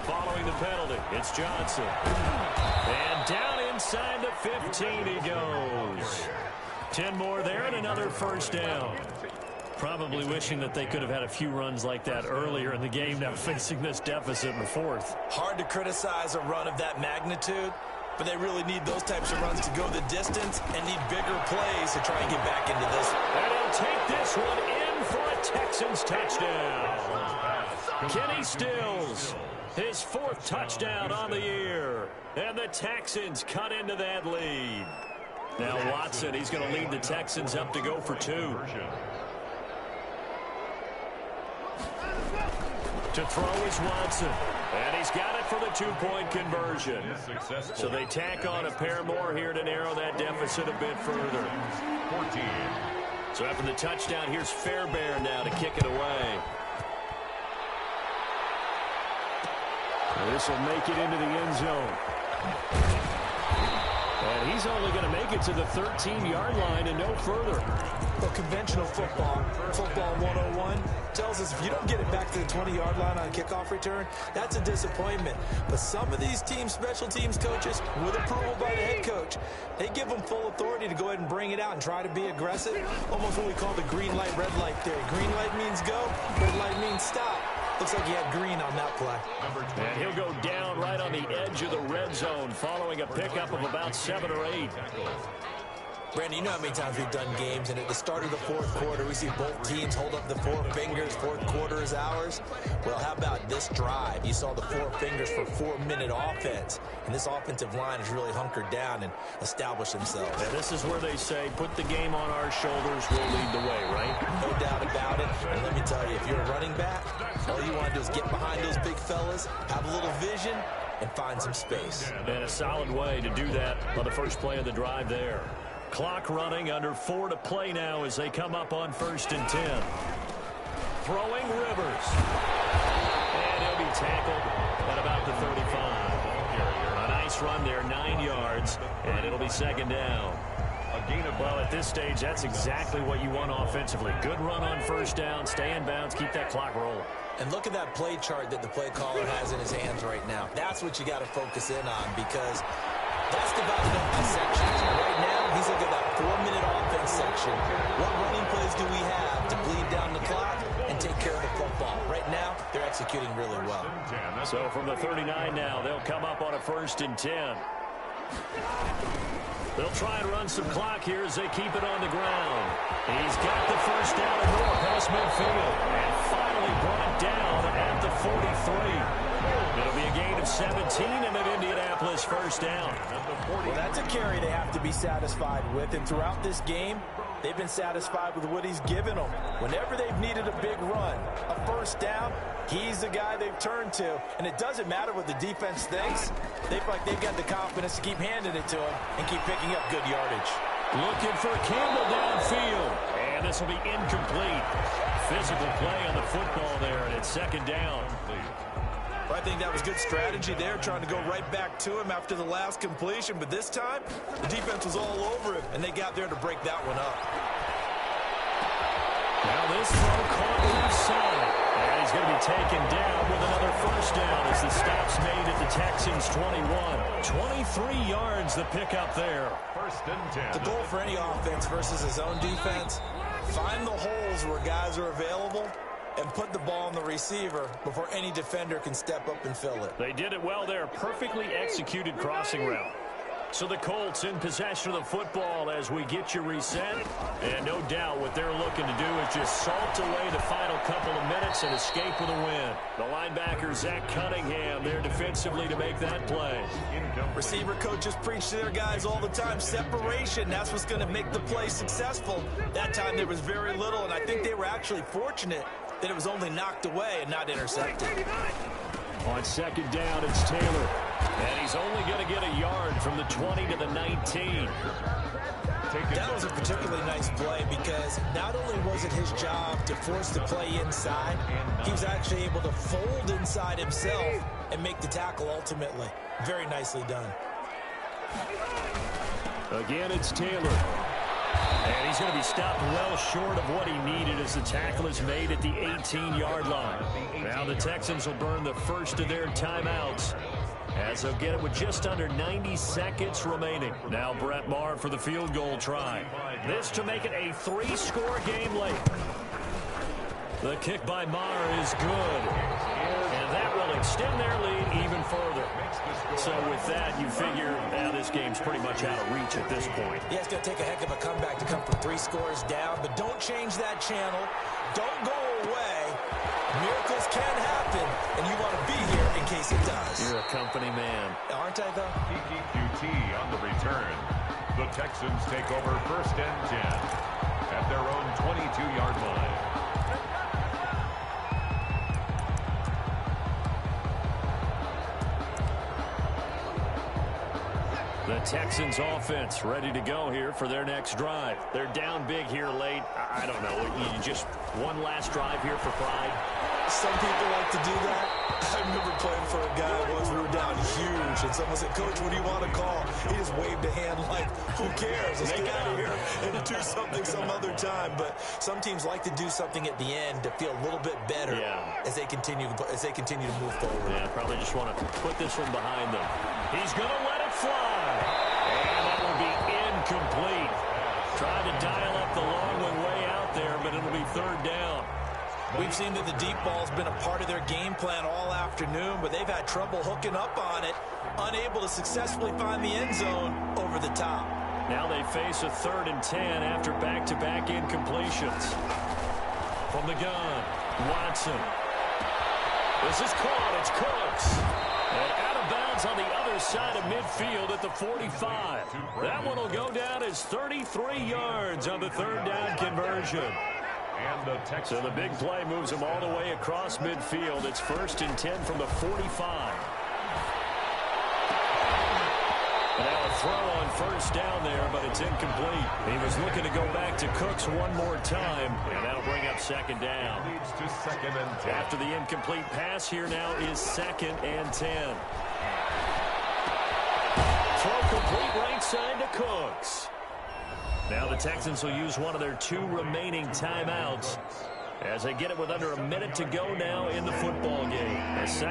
Following the penalty, it's Johnson. And down inside the 15 he goes. 10 more there and another first down. Probably wishing that they could have had a few runs like that earlier in the game, now facing this deficit in the 4th. Hard to criticize a run of that magnitude, but they really need those types of runs to go the distance and need bigger plays to try and get back into this. And he'll take this one in for a Texans touchdown. Kenny Stills, his 4th touchdown on the year. And the Texans cut into that lead. Now Watson, he's going to lead the Texans up to go for 2. To throw is Watson. And he's got it for the 2-point conversion. So they tack on a pair more here to narrow that deficit a bit further. 14. So after the touchdown, here's Fairbairn now to kick it away. This will make it into the end zone. And he's only going to make it to the 13-yard line and no further. Well, conventional football 101, tells us if you don't get it back to the 20-yard line on a kickoff return, that's a disappointment. But some of these special teams coaches, with approval by the head coach, they give them full authority to go ahead and bring it out and try to be aggressive. Almost what we call the green light, red light theory. Green light means go, red light means stop. Looks like he had green on that play. And he'll go down right on the edge of the red zone following a pickup of about 7 or 8. Brandon, you know how many times we've done games, and at the start of the 4th quarter, we see both teams hold up the 4 fingers, 4th quarter is ours. Well, how about this drive? You saw the 4 fingers for 4-minute offense, and this offensive line has really hunkered down and established themselves. And this is where they say, put the game on our shoulders, we'll lead the way, right? No doubt about it. And let me tell you, if you're a running back, all you want to do is get behind those big fellas, have a little vision, and find some space. And a solid way to do that on the first play of the drive there. Clock running, under 4 to play now as they come up on 1st and 10. Throwing Rivers. And he'll be tackled at about the 35. A nice run there, 9 yards, and it'll be second down. Well, at this stage, that's exactly what you want offensively. Good run on 1st down, stay in bounds, keep that clock rolling. And look at that play chart that the play caller has in his hands right now. That's what you got to focus in on, because that's divided up by sections. Right now, he's looking at that 4-minute offense section. What running plays do we have to bleed down the clock and take care of the football? Right now, they're executing really well. So from the 39 now, they'll come up on a 1st and 10. They'll try and run some clock here as they keep it on the ground. He's got the first down and more past midfield. And finally brought down at the 43. It'll be a gain of 17 and an Indianapolis markless first down. Well, that's a carry they have to be satisfied with. And throughout this game, they've been satisfied with what he's given them. Whenever they've needed a big run, a first down, he's the guy they've turned to. And it doesn't matter what the defense thinks. They feel like they've got the confidence to keep handing it to him and keep picking up good yardage. Looking for Campbell downfield. And this will be incomplete. Physical play on the football there, and it's second down. I think that was good strategy there, trying to go right back to him after the last completion. But this time, the defense was all over him, and they got there to break that one up. Now this throw caught inside. And he's going to be taken down with another first down as the stop's made at the Texans' 21. 23 yards the pickup there. First and 10. The goal for any offense versus his own defense, find the holes where guys are available and put the ball on the receiver before any defender can step up and fill it. They did it well there. Perfectly executed crossing route. So the Colts in possession of the football as we get you reset. And no doubt what they're looking to do is just salt away the final couple of minutes and escape with a win. The linebacker, Zach Cunningham, there defensively to make that play. Receiver coaches preach to their guys all the time. Separation, that's what's going to make the play successful. That time there was very little, and I think they were actually fortunate that it was only knocked away and not intercepted. On second down, it's Taylor. And he's only going to get a yard from the 20 to the 19. That was a particularly nice play because not only was it his job to force the play inside, he was actually able to fold inside himself and make the tackle ultimately. Very nicely done. Again, it's Taylor. And he's going to be stopped well short of what he needed as the tackle is made at the 18-yard line. Now the Texans will burn the first of their timeouts as they'll get it with just under 90 seconds remaining. Now Brett Maher for the field goal try. This to make it a 3-score game late. The kick by Maher is good. And that will extend their lead even further. So with that, you figure this game's pretty much out of reach at this point. Yeah, it's going to take a heck of a comeback to come from 3 scores down, but don't change that channel. Don't go away. Miracles can happen, and you want to be here in case it does. You're a company man. Aren't I, though? PPQT on the return. The Texans take over first and 10 at their own 22-yard line. The Texans offense ready to go here for their next drive. They're down big here late. I don't know. You just one last drive here for pride. Some people like to do that. I remember playing for a guy once. We were down huge, and someone said, "Coach, what do you want to call?" He just waved a hand like, "Who cares? Let's get out of here and do something some other time." But some teams like to do something at the end to feel a little bit better as they continue to move forward. Yeah, probably just want to put this one behind them. He's going to let it fly, and that will be incomplete. Tried to dial up the long one way out there, but it'll be third down. We've seen that the deep ball's been a part of their game plan all afternoon, but they've had trouble hooking up on it, unable to successfully find the end zone over the top. Now they face a 3rd and 10 after back-to-back incompletions. From the gun, Watson. This is caught. It's Cooks. And out of bounds on the other side of midfield at the 45. That one will go down as 33 yards on the 3rd down conversion. So the big play moves them all the way across midfield. It's 1st and 10 from the 45. And now a throw on first down there, but it's incomplete. He was looking to go back to Cooks one more time, and that'll bring up 2nd down. Leads to 2nd and 10. After the incomplete pass, here now is 2nd and 10. Throw complete right side to Cooks. Now the Texans will use one of their 2 remaining timeouts as they get it with under a minute to go now in the football game. A second